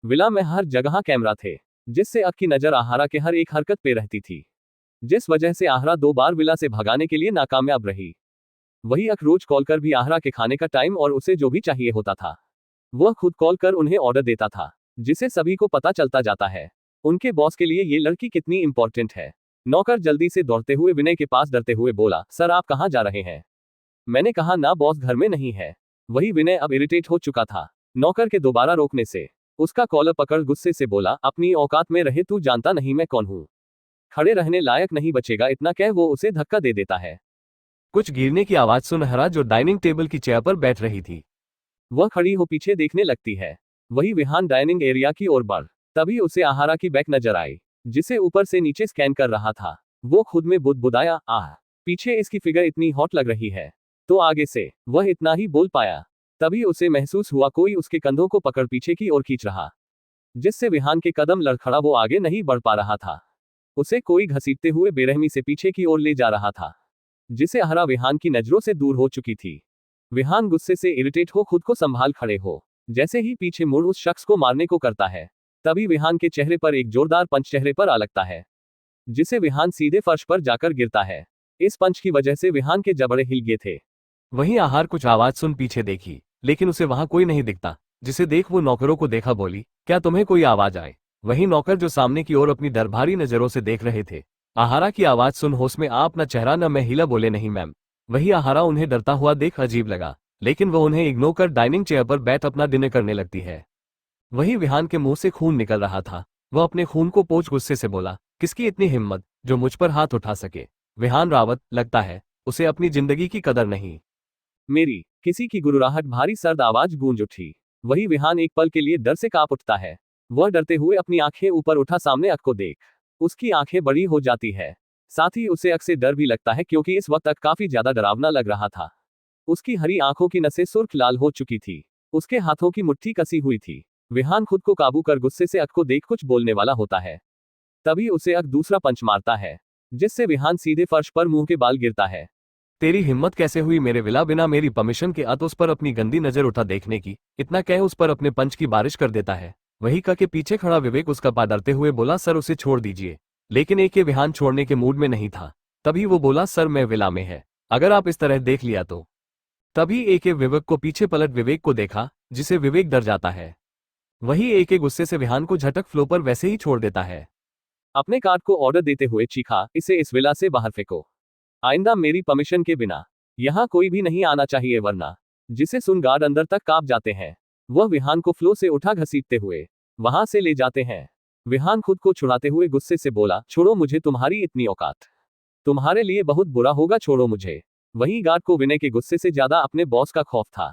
विला में हर जगह कैमरा थे, जिससे अक की नजर आहारा के हर एक हरकत पे रहती थी, जिस वजह से आहारा 2 बार विला से भगाने के लिए नाकामयाब रही। वही अक रोज कॉल कर भी आहारा के खाने का टाइम और उसे जो भी चाहिए होता था वह खुद कॉल कर उन्हें ऑर्डर देता था, जिसे सभी को पता चलता जाता है उनके बॉस के लिए ये लड़की कितनी इंपॉर्टेंट है। नौकर जल्दी से दौड़ते हुए विनय के पास डरते हुए बोला, सर आप कहाँ जा रहे हैं। मैंने कहा ना बॉस घर में नहीं है। वही विनय अब इरिटेट हो चुका था नौकर के दोबारा रोकने से। उसका कॉलर पकड़ गुस्से से बोला, अपनी औकात में रहे, तू जानता नहीं मैं कौन हूँ, खड़े रहने लायक नहीं बचेगा। इतना कह वो उसे धक्का दे देता है। कुछ गिरने की आवाज सुन आहारा जो डाइनिंग टेबल की चेयर पर बैठ रही थी, वह खड़ी हो पीछे देखने लगती है। वही विहान डाइनिंग एरिया की ओर बढ़, तभी उसे आहारा की बैक नजर आई, जिसे ऊपर से नीचे स्कैन कर रहा था। वो खुद में बुदबुदाया, आह, पीछे इसकी फिगर इतनी हॉट लग रही है। तो आगे से वह इतना ही बोल पाया। तभी उसे महसूस हुआ कोई उसके कंधों को पकड़ पीछे की ओर खींच रहा, जिससे विहान के कदम लड़खड़ा वो आगे नहीं बढ़ पा रहा था। उसे कोई घसीटते हुए बेरहमी से पीछे की ओर ले जा रहा था, जिसे आहरा विहान की नजरों से दूर हो चुकी थी। विहान गुस्से से इरिटेट हो खुद को संभाल खड़े हो, जैसे ही पीछे मुड़ उस शख्स को मारने को करता है, तभी विहान के चेहरे पर एक जोरदार पंच चेहरे पर आ लगता है, जिसे विहान सीधे फर्श पर जाकर गिरता है। इस पंच की वजह से विहान के जबड़े हिल गए थे। वहीं आहार कुछ आवाज सुन पीछे देखी, लेकिन उसे वहां कोई नहीं दिखता, जिसे देख वो नौकरों को देखा बोली, क्या तुम्हें कोई आवाज आए? वहीं नौकर जो सामने की ओर अपनी दरबारी नजरों से देख रहे थे, आहारा की आवाज सुन होश में आ अपना चेहरा न मैं हिला बोले, नहीं मैम। वही आहारा उन्हें डरता हुआ देख अजीब लगा, लेकिन वह उन्हें इग्नोर कर डाइनिंग चेयर पर बैठ अपना डिनर करने लगती है। वही विहान के मुंह से खून निकल रहा था। वह अपने खून को पोंछ गुस्से से बोला, किसकी इतनी हिम्मत जो मुझ पर हाथ उठा सके? विहान रावत, लगता है उसे अपनी जिंदगी की कदर नहीं। मेरी किसी की गुर्राहट भारी सर्द आवाज गूंज उठी। वही विहान एक पल के लिए डर से कांप उठता है। वह डरते हुए अपनी आंखें ऊपर उठा सामने अक को देख उसकी आंखें बड़ी हो जाती है। साथ ही उसे अक से डर भी लगता है, क्योंकि इस वक्त अक काफी ज्यादा डरावना लग रहा था। उसकी हरी आंखों की नसें सुर्ख लाल हो चुकी थी, उसके हाथों की मुट्ठी कसी हुई थी। विहान खुद को काबू कर गुस्से से अक को देख कुछ बोलने वाला होता है, तभी उसे अक दूसरा पंच मारता है, जिससे विहान सीधे फर्श पर मुंह के बाल गिरता है। तेरी हिम्मत कैसे हुई मेरे विला बिना मेरी परमिशन के उस पर अपनी गंदी नजर उठा देखने की? इतना कह उस पर अपने पंच की बारिश कर देता है। वही का के पीछे खड़ा विवेक उसका पा डरते हुए बोला, सर उसे छोड़ दीजिए। लेकिन एक विहान छोड़ने के मूड में नहीं था। तभी वो बोला, सर मैं विला में है, अगर आप इस तरह देख लिया तो। तभी एक विवेक को पीछे पलट विवेक को देखा, जिसे विवेक डर जाता है। वही एक गुस्से से विहान को झटक फ्लो पर वैसे ही छोड़ देता है। अपने कार्ड को ऑर्डर देते हुए चीखा, इसे इस विला से बाहर फेंको। आइंदा मेरी परमिशन के बिना यहाँ कोई भी नहीं आना चाहिए, वरना। जिसे सुन गार्ड अंदर तक कांप जाते हैं। वह विहान को फ्लो से उठा घसीटते हुए वहां से ले जाते हैं। विहान खुद को छुड़ाते हुए गुस्से से बोला, छोड़ो मुझे, तुम्हारी इतनी औकात, तुम्हारे लिए बहुत बुरा होगा, छोड़ो मुझे। वहीं गार्ड को विनय के गुस्से से ज्यादा अपने बॉस का खौफ था।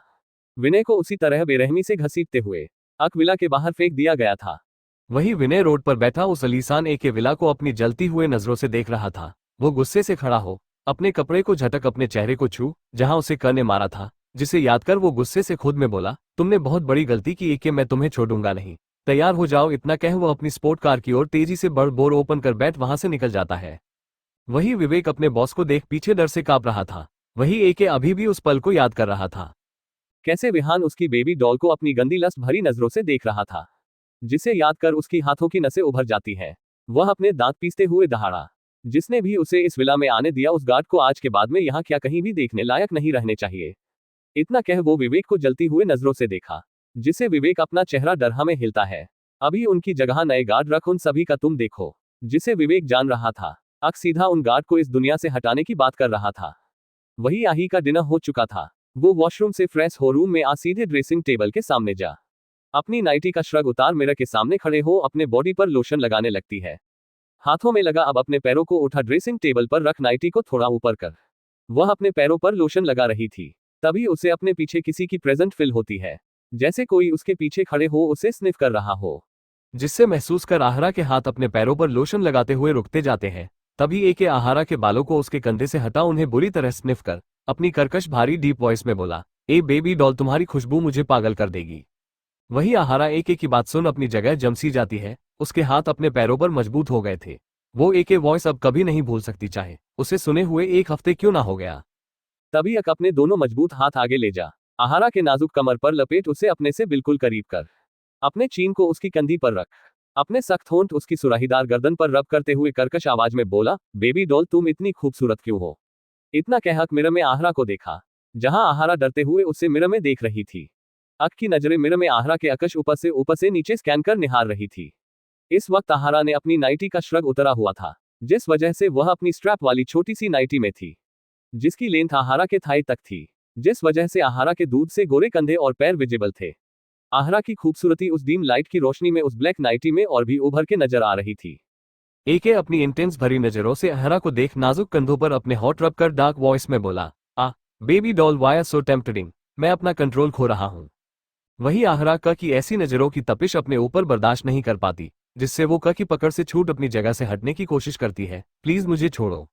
विनय को उसी तरह बेरहमी से घसीटते हुए अक विला के बाहर फेंक दिया गया था। वही विनय रोड पर बैठा उस अलीसान एक विला को अपनी जलती हुए नजरों से देख रहा था। वो गुस्से से खड़ा हो अपने कपड़े को झटक अपने चेहरे को छू जहां उसे कर ने मारा था, जिसे याद कर वो गुस्से से खुद में बोला, तुमने बहुत बड़ी गलती की है कि मैं तुम्हें छोड़ूंगा नहीं। तैयार हो जाओ। इतना कह वो अपनी स्पोर्ट कार की ओर तेजी से बड़ बोर ओपन कर बैठ वहां से निकल जाता है। वही विवेक अपने बॉस को देख पीछे डर से कांप रहा था। वही एक अभी भी उस पल को याद कर रहा था, कैसे विहान उसकी बेबी डॉल को अपनी गंदी लस्ट भरी नजरों से देख रहा था, जिसे याद कर उसकी हाथों की नसें उभर जाती है। वह अपने दांत पीसते हुए दहाड़ा, जिसने भी उसे इस विला में आने दिया उस गार्ड को आज के बाद में यहाँ क्या कहीं भी देखने लायक नहीं रहने चाहिए। इतना कह वो विवेक को जलती हुए नजरों से देखा, जिसे विवेक अपना चेहरा डरहा में हिलता है। अभी उनकी जगह नए गार्ड रख, उन सभी का तुम देखो। जिसे विवेक जान रहा था अक सीधा उन गार्ड को इस दुनिया से हटाने की बात कर रहा था। वही आही का डिनर हो चुका था। वो वॉशरूम से फ्रेश हो रूम में आ सीधे ड्रेसिंग टेबल के सामने जा अपनी नाइटी का श्रग उतार मिरर के सामने खड़े हो अपने बॉडी पर लोशन लगाने लगती है। हाथों में लगा अब अपने पैरों को उठा ड्रेसिंग टेबल पर रख नाइटी को थोड़ा ऊपर कर वह अपने पैरों पर लोशन लगा रही थी। तभी उसे अपने पीछे किसी की प्रेजेंट फील होती है, जैसे कोई उसके पीछे खड़े हो उसे स्निफ कर रहा हो, जिससे महसूस कर आहारा के हाथ अपने पैरों पर लोशन लगाते हुए रुकते जाते हैं। तभी एक आहारा के बालों को उसके कंधे से हटा उन्हें बुरी तरह स्निफ कर अपनी कर्कश भारी डीप वॉइस में बोला, ए बेबी डॉल, तुम्हारी खुशबू मुझे पागल कर देगी। वही आहारा एक की बात सुन अपनी जगह जमसी जाती है। उसके हाथ अपने पैरों पर मजबूत हो गए थे। वो एक वॉइस अब कभी नहीं भूल सकती, चाहे उसे सुने हुए 1 हफ्ते क्यों ना हो गया। तभी अक अपने दोनों मजबूत हाथ आगे ले जा आहारा के नाजुक कमर पर लपेट उसे अपने से बिल्कुल करीब कर अपने चीन को उसकी कंधी पर रख अपने सख्त होंठ उसकी सुराहीदार गर्दन पर रब करते हुए कर्कश आवाज में बोला, बेबी डॉल तुम इतनी खूबसूरत क्यों हो। इतना कह अक मिरर में आहारा को देखा, जहां आहारा डरते हुए उसे मिरर में देख रही थी। अक की नजरें मिरर में आहारा के अकश ऊपर से नीचे स्कैन कर निहार रही थी। इस वक्त आहारा ने अपनी नाइटी का श्रग उतरा हुआ था, जिस वजह से वह अपनी स्ट्रैप वाली छोटी सी नाइटी में थी, जिसकी लेंथ आहारा के थाई तक थी, जिस वजह से आहारा के दूध से गोरे कंधे और पैर विजिबल थे। आहारा की खूबसूरती उस डीम लाइट की रोशनी में उस ब्लैक नाइटी में और भी उभर के नजर आ रही थी। एके अपनी इंटेंस भरी नजरों से आहारा को देख नाजुक कंधों पर अपने हॉट रब कर डार्क वॉइस में बोला, ah baby doll why are so tempting, मैं अपना कंट्रोल खो रहा हूं। वही आहारा का की ऐसी नजरों की तपिश अपने ऊपर बर्दाश्त नहीं कर पाती, जिससे वो का की पकड़ से छूट अपनी जगह से हटने की कोशिश करती है। प्लीज मुझे छोड़ो।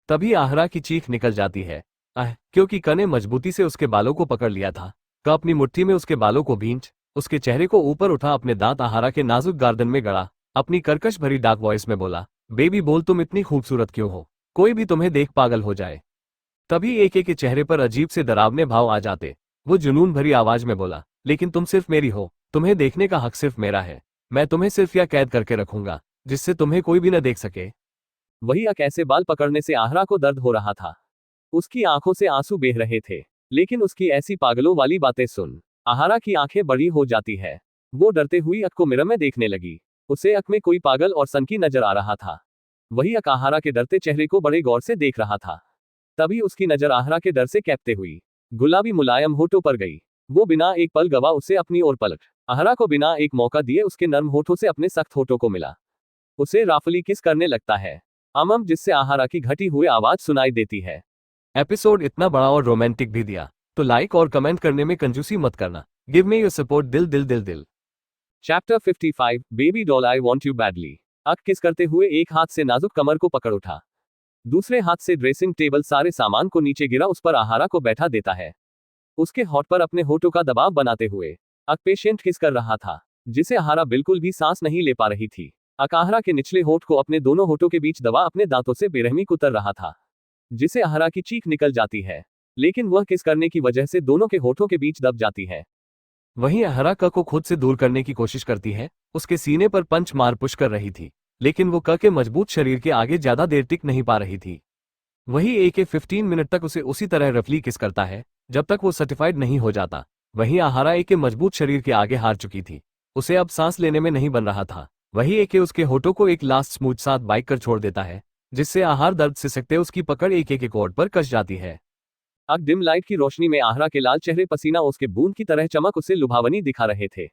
तभी आहारा की चीख निकल जाती है। क्योंकि क ने मजबूती से उसके बालों को पकड़ लिया था। क अपनी मुट्ठी में उसके बालों को भींच उसके चेहरे को ऊपर उठा, अपने दांत आहारा के नाजुक गर्दन में गड़ा, अपनी कर्कश भरी डार्क वॉइस में बोला, बेबी बोल, तुम इतनी खूबसूरत क्यों हो? कोई भी तुम्हें देख पागल हो जाए। तभी एके के चेहरे पर अजीब से डरावने भाव आ जाते। वो जुनून भरी आवाज में बोला, लेकिन तुम सिर्फ मेरी हो, तुम्हें देखने का हक सिर्फ मेरा है। मैं तुम्हें सिर्फ या कैद करके रखूंगा जिससे तुम्हें कोई भी न देख सके। वही ऐसे बाल पकड़ने से आहारा को दर्द हो रहा था। उसकी आंखों से आंसू बह रहे थे। लेकिन उसकी ऐसी पागलों वाली बातें सुन आहारा की आंखें बड़ी हो जाती है। वो डरते हुई अक को मिरर में देखने लगी। उसे अक में कोई पागल और सनकी नजर आ रहा था। वही अक आहारा के डरते चेहरे को बड़े गौर से देख रहा था। तभी उसकी नजर आहारा के डर से कैपते हुई गुलाबी मुलायम होठों पर गई। वो बिना एक पल गवा उसे अपनी ओर पलट आहारा को बिना एक मौका दिए उसके नर्म होठों से अपने सख्त होठों को मिला। उसे राफली किस करने लगता है जिससे आहारा की घटी हुई आवाज सुनाई देती है। एपिसोड इतना बड़ा और रोमांटिक भी दिया तो लाइक और कमेंट करने में कंजूसी मत करना। गिव मी योर सपोर्ट, दिल दिल दिल दिल। Chapter 55 baby doll I want you badly. अक किस करते हुए एक हाथ से नाजुक कमर को पकड़ उठा, दूसरे हाथ से ड्रेसिंग टेबल सारे सामान को नीचे गिरा उस पर आहारा को बैठा देता है। उसके होठ पर अपने होठों का दबाव बनाते हुए अक पेशेंट किस कर रहा था, जिसे आहारा बिल्कुल भी सांस नहीं ले पा रही थी। अक आहारा के निचले होठ को अपने दोनों होठों के बीच दबा अपने दांतों से बेरहमी कुतर रहा था, जिसे आहारा की चीख निकल जाती है। लेकिन वह किस करने की वजह से दोनों के होठों के बीच दब जाती है। वहीं आहारा क को खुद से दूर करने की कोशिश करती है। उसके सीने पर पंच मार पुश कर रही थी, लेकिन वो क के मजबूत शरीर के आगे ज्यादा देर टिक नहीं पा रही थी। वही एके 15 मिनट तक उसे उसी तरह रफली किस करता है जब तक वो सर्टिफाइड नहीं हो जाता। वहीं आहारा एके मजबूत शरीर के आगे हार चुकी थी। उसे अब सांस लेने में नहीं बन रहा था। वही एके उसके होठों को एक लास्ट स्मूथ साथ बाइक कर छोड़ देता है, जिससे आहार दर्द से सकते उसकी पकड़ एके के कोट पर कस जाती है। अब डिम लाइट की रोशनी में आहारा के लाल चेहरे पसीना उसके बूंद की तरह चमक उसे लुभावनी दिखा रहे थे।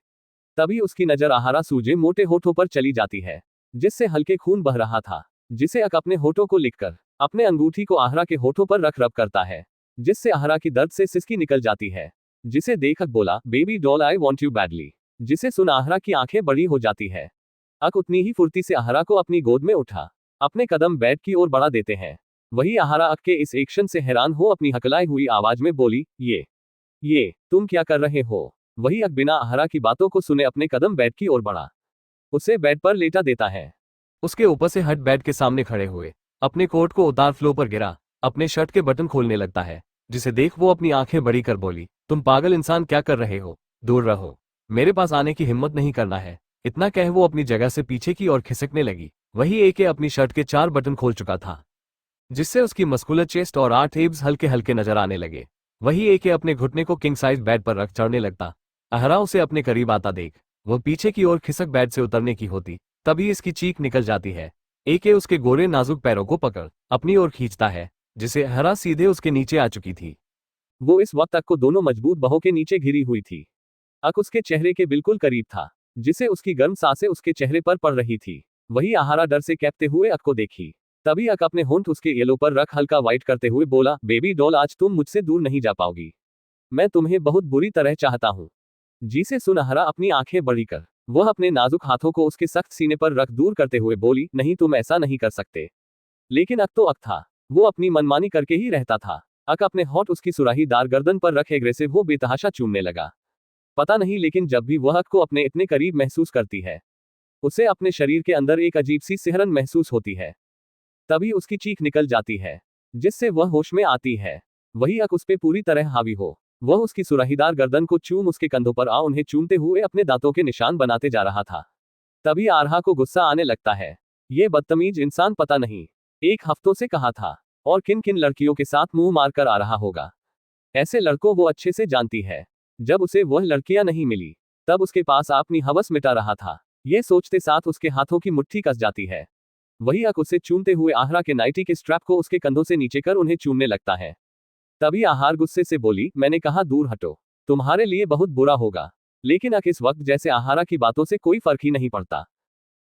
तभी उसकी नजर आहारा सूजे मोटे होठों पर चली जाती है, जिससे हल्के खून बह रहा था, जिसे अक अपने होठों को लिखकर अपने अंगूठी को आहारा के होठों पर रख रब करता है, जिससे आहारा की दर्द से सिसकी निकल जाती है। जिसे देख अक बोला, baby doll I want you badly. जिसे सुन आहारा की आंखें बड़ी हो जाती है। अक उतनी ही फुर्ती से आहारा को अपनी गोद में उठा अपने कदम बेड की ओर बढ़ा देते हैं। वही आहारा अक के इस एक्शन से हैरान हो अपनी हकलाई हुई आवाज में बोली, ये तुम क्या कर रहे हो? वही अक बिना आहारा की बातों को सुने अपने कदम बेड की ओर बढ़ा, उसे बेड पर लेटा देता है। उसके ऊपर से हट बेड के सामने खड़े हुए अपने कोट को उतार फ्लो पर गिरा अपने शर्ट के बटन खोलने लगता है, जिसे देख वो अपनी आंखें बड़ी कर बोली, तुम पागल इंसान क्या कर रहे हो? दूर रहो, मेरे पास आने की हिम्मत नहीं करना है। इतना कह वो अपनी जगह से पीछे की ओर खिसकने लगी। वही एके अपनी शर्ट के 4 बटन खोल चुका था, जिससे उसकी मस्कुलर चेस्ट और 8 एब्स हल्के हल्के नजर आने लगे। वही एके अपने घुटने को किंग साइज बेड पर रख चढ़ने लगता। आहारा उसे अपने करीब आता देख वो पीछे की ओर खिसक बेड से उतरने की होती, तभी इसकी चीख निकल जाती है। एके उसके गोरे नाजुक पैरों को पकड़ अपनी ओर खींचता है, जिसे आहारा सीधे उसके नीचे आ चुकी थी। वो इस वक्त अक को दोनों मजबूत बाहों के नीचे घिरी हुई थी। अक उसके चेहरे के बिल्कुल करीब था, जिसे उसकी गर्म सांसें उसके चेहरे पर पड़ रही थी। वही आहारा डर से कैपते हुए अक को देखी। तभी अक अपने होंठ उसके येलो पर रख हल्का वाइट करते हुए बोला, बेबी डॉल आज तुम मुझसे दूर नहीं जा पाओगी। मैं तुम्हें बहुत बुरी तरह चाहता हूँ। जिसे सुन आहारा अपनी आंखें बड़ी कर वह अपने नाजुक हाथों को उसके सख्त सीने पर रख दूर करते हुए बोली, नहीं तुम ऐसा नहीं कर सकते। लेकिन अक तो अक था, वो अपनी मनमानी करके ही रहता था। अक अपने होंठ उसकी सुराहीदार गर्दन पर रख एग्रेसिव हो बेतहाशा चूमने लगा। पता नहीं लेकिन जब भी वह अक को अपने इतने करीब महसूस करती है, उसे अपने शरीर के अंदर एक अजीब सी सिहरन महसूस होती है। तभी उसकी चीख निकल जाती है, जिससे वह होश में आती है। वही अक उस पे पूरी तरह हावी हो वह उसकी सुराहीदार गर्दन को चूम उसके कंधों पर आ उन्हें चूमते हुए अपने दांतों के निशान बनाते जा रहा था। तभी आरहा को गुस्सा आने लगता है। ये बदतमीज इंसान पता नहीं 1 हफ्तों से कहा था और किन किन लड़कियों के साथ मुंह मारकर आ रहा होगा। ऐसे लड़कों वो अच्छे से जानती है। जब उसे वह लड़कियां नहीं मिली तब उसके पास अपनी हवस मिटा रहा था। ये सोचते साथ उसके हाथों की मुट्ठी कस जाती है। वही अक उसे चूमते हुए आहारा के नाइटी के स्ट्रैप को उसके कंधों से नीचे कर उन्हें चूमने लगता है। तभी आहार गुस्से से बोली, मैंने कहा दूर हटो, तुम्हारे लिए बहुत बुरा होगा। लेकिन अक इस वक्त जैसे आहारा की बातों से कोई फर्क ही नहीं पड़ता।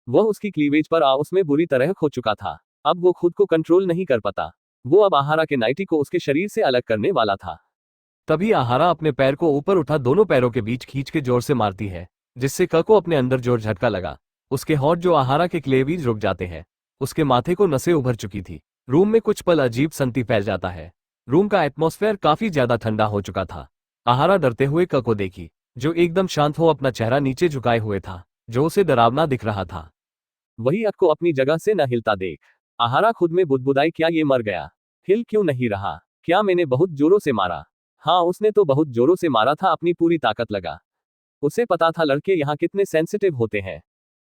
वह उसकी क्लीवेज पर उसमें बुरी तरह खो चुका था। अब वो खुद को कंट्रोल नहीं कर पाता। वो अब आहारा के नाइटी को उसके शरीर से अलग करने वाला था। तभी आहारा अपने पैर को ऊपर उठा दोनों पैरों के बीच खींच के जोर से मारती है, जिससे क को अपने अंदर जोर झटका लगा। उसके होठ जो आहारा के क्लेवीज रुक जाते हैं। उसके माथे को नसें उभर चुकी थी। रूम में कुछ पल अजीब संती फैल जाता है। रूम का एटमॉस्फेयर काफी ज्यादा ठंडा हो चुका था। आहारा डरते हुए क को देखी, जो एकदम शांत हो अपना चेहरा नीचे झुकाए हुए था, जो उसे डरावना दिख रहा था। वही अक को अपनी जगह से न हिलता देख आहारा खुद में बुदबुदाई, क्या ये मर गया? हिल क्यों नहीं रहा? क्या मैंने बहुत जोरों से मारा? हाँ, उसने तो बहुत जोरों से मारा था, अपनी पूरी ताकत लगा। उसे पता था लड़के यहाँ कितने सेंसिटिव होते हैं।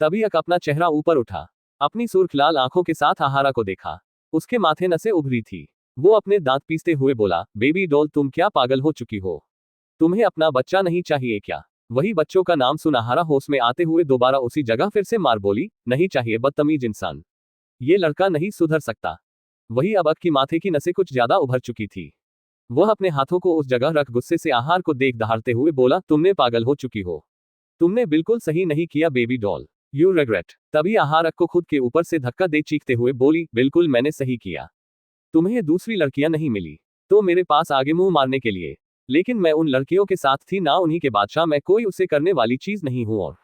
तभी अक अपना चेहरा ऊपर उठा, अपनी सुर्ख लाल आंखों के साथ आहारा को देखा। उसके माथे नसें उभरी थी। वो अपने दांत पीसते हुए बोला, बेबी डॉल, तुम क्या पागल हो चुकी हो? तुम्हें अपना बच्चा नहीं चाहिए क्या? वही बच्चों का नाम सुन आहारा होश में आते हुए दोबारा उसी जगह फिर से मार बोली, नहीं चाहिए बदतमीज इंसान, ये लड़का नहीं सुधर सकता। वही अब अक की माथे की नसें कुछ ज्यादा उभर चुकी थी। वह अपने हाथों को उस जगह रख गुस्से से आहार को देख दहाड़ते हुए बोला, तुमने पागल हो चुकी हो। तुमने बिल्कुल सही नहीं किया बेबी डॉल, यू रिग्रेट। तभी आहार अक को खुद के ऊपर से धक्का दे चीखते हुए बोली, बिल्कुल मैंने सही किया। तुम्हें दूसरी लड़कियां नहीं मिली तो मेरे पास आगे मुंह मारने के लिए, लेकिन मैं उन लड़कियों के साथ थी ना, उन्हीं के बादशाह मैं, कोई उसे करने वाली चीज नहीं हूं। और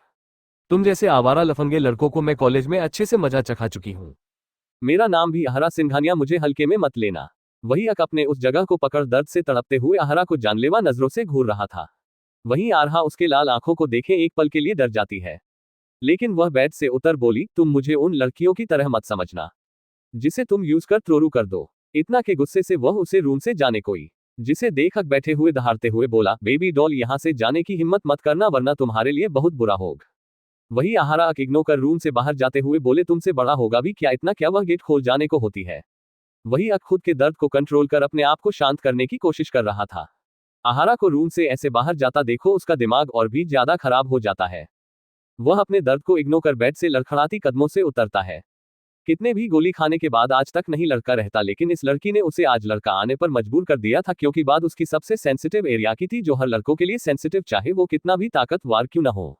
तुम जैसे आवारा लफंगे लड़कों को मैं कॉलेज में अच्छे से मजा चखा चुकी हूँ। मेरा नाम भी आहारा सिंघानिया, मुझे हल्के में मत लेना। वही अक अपने उस जगह को पकड़ दर्द से तड़पते हुए आहारा को जानलेवा नजरों से घूर रहा था। वहीं आरहा उसके लाल आंखों को देखे एक पल के लिए डर जाती है, लेकिन वह बेड से उतर बोली, तुम मुझे उन लड़कियों की तरह मत समझना जिसे तुम यूज कर थ्रोरू कर दो। इतना के गुस्से से वह उसे रूम से जाने कोई, जिसे देख अक बैठे हुए दहाड़ते हुए बोला, बेबी डॉल यहाँ से जाने की हिम्मत मत करना वरना तुम्हारे लिए बहुत बुरा होगा। वही आहारा अक इग्नोर कर रूम से बाहर जाते हुए बोले, तुमसे बड़ा होगा भी क्या इतना, क्या वह गेट खोल जाने को होती है? वही अक खुद के दर्द को कंट्रोल कर अपने आप को शांत करने की कोशिश कर रहा था। आहारा को रूम से ऐसे बाहर जाता देखो उसका दिमाग और भी ज्यादा खराब हो जाता है। वह अपने दर्द को इग्नोर कर बेड से लड़खड़ाती कदमों से उतरता है। कितने भी गोली खाने के बाद आज तक नहीं लड़का रहता, लेकिन इस लड़की ने उसे आज लड़का आने पर मजबूर कर दिया था, क्योंकि बात उसकी सबसे सेंसिटिव एरिया की थी, जो हर लड़कों के लिए सेंसिटिव, चाहे वो कितना भी ताकतवर क्यों न हो।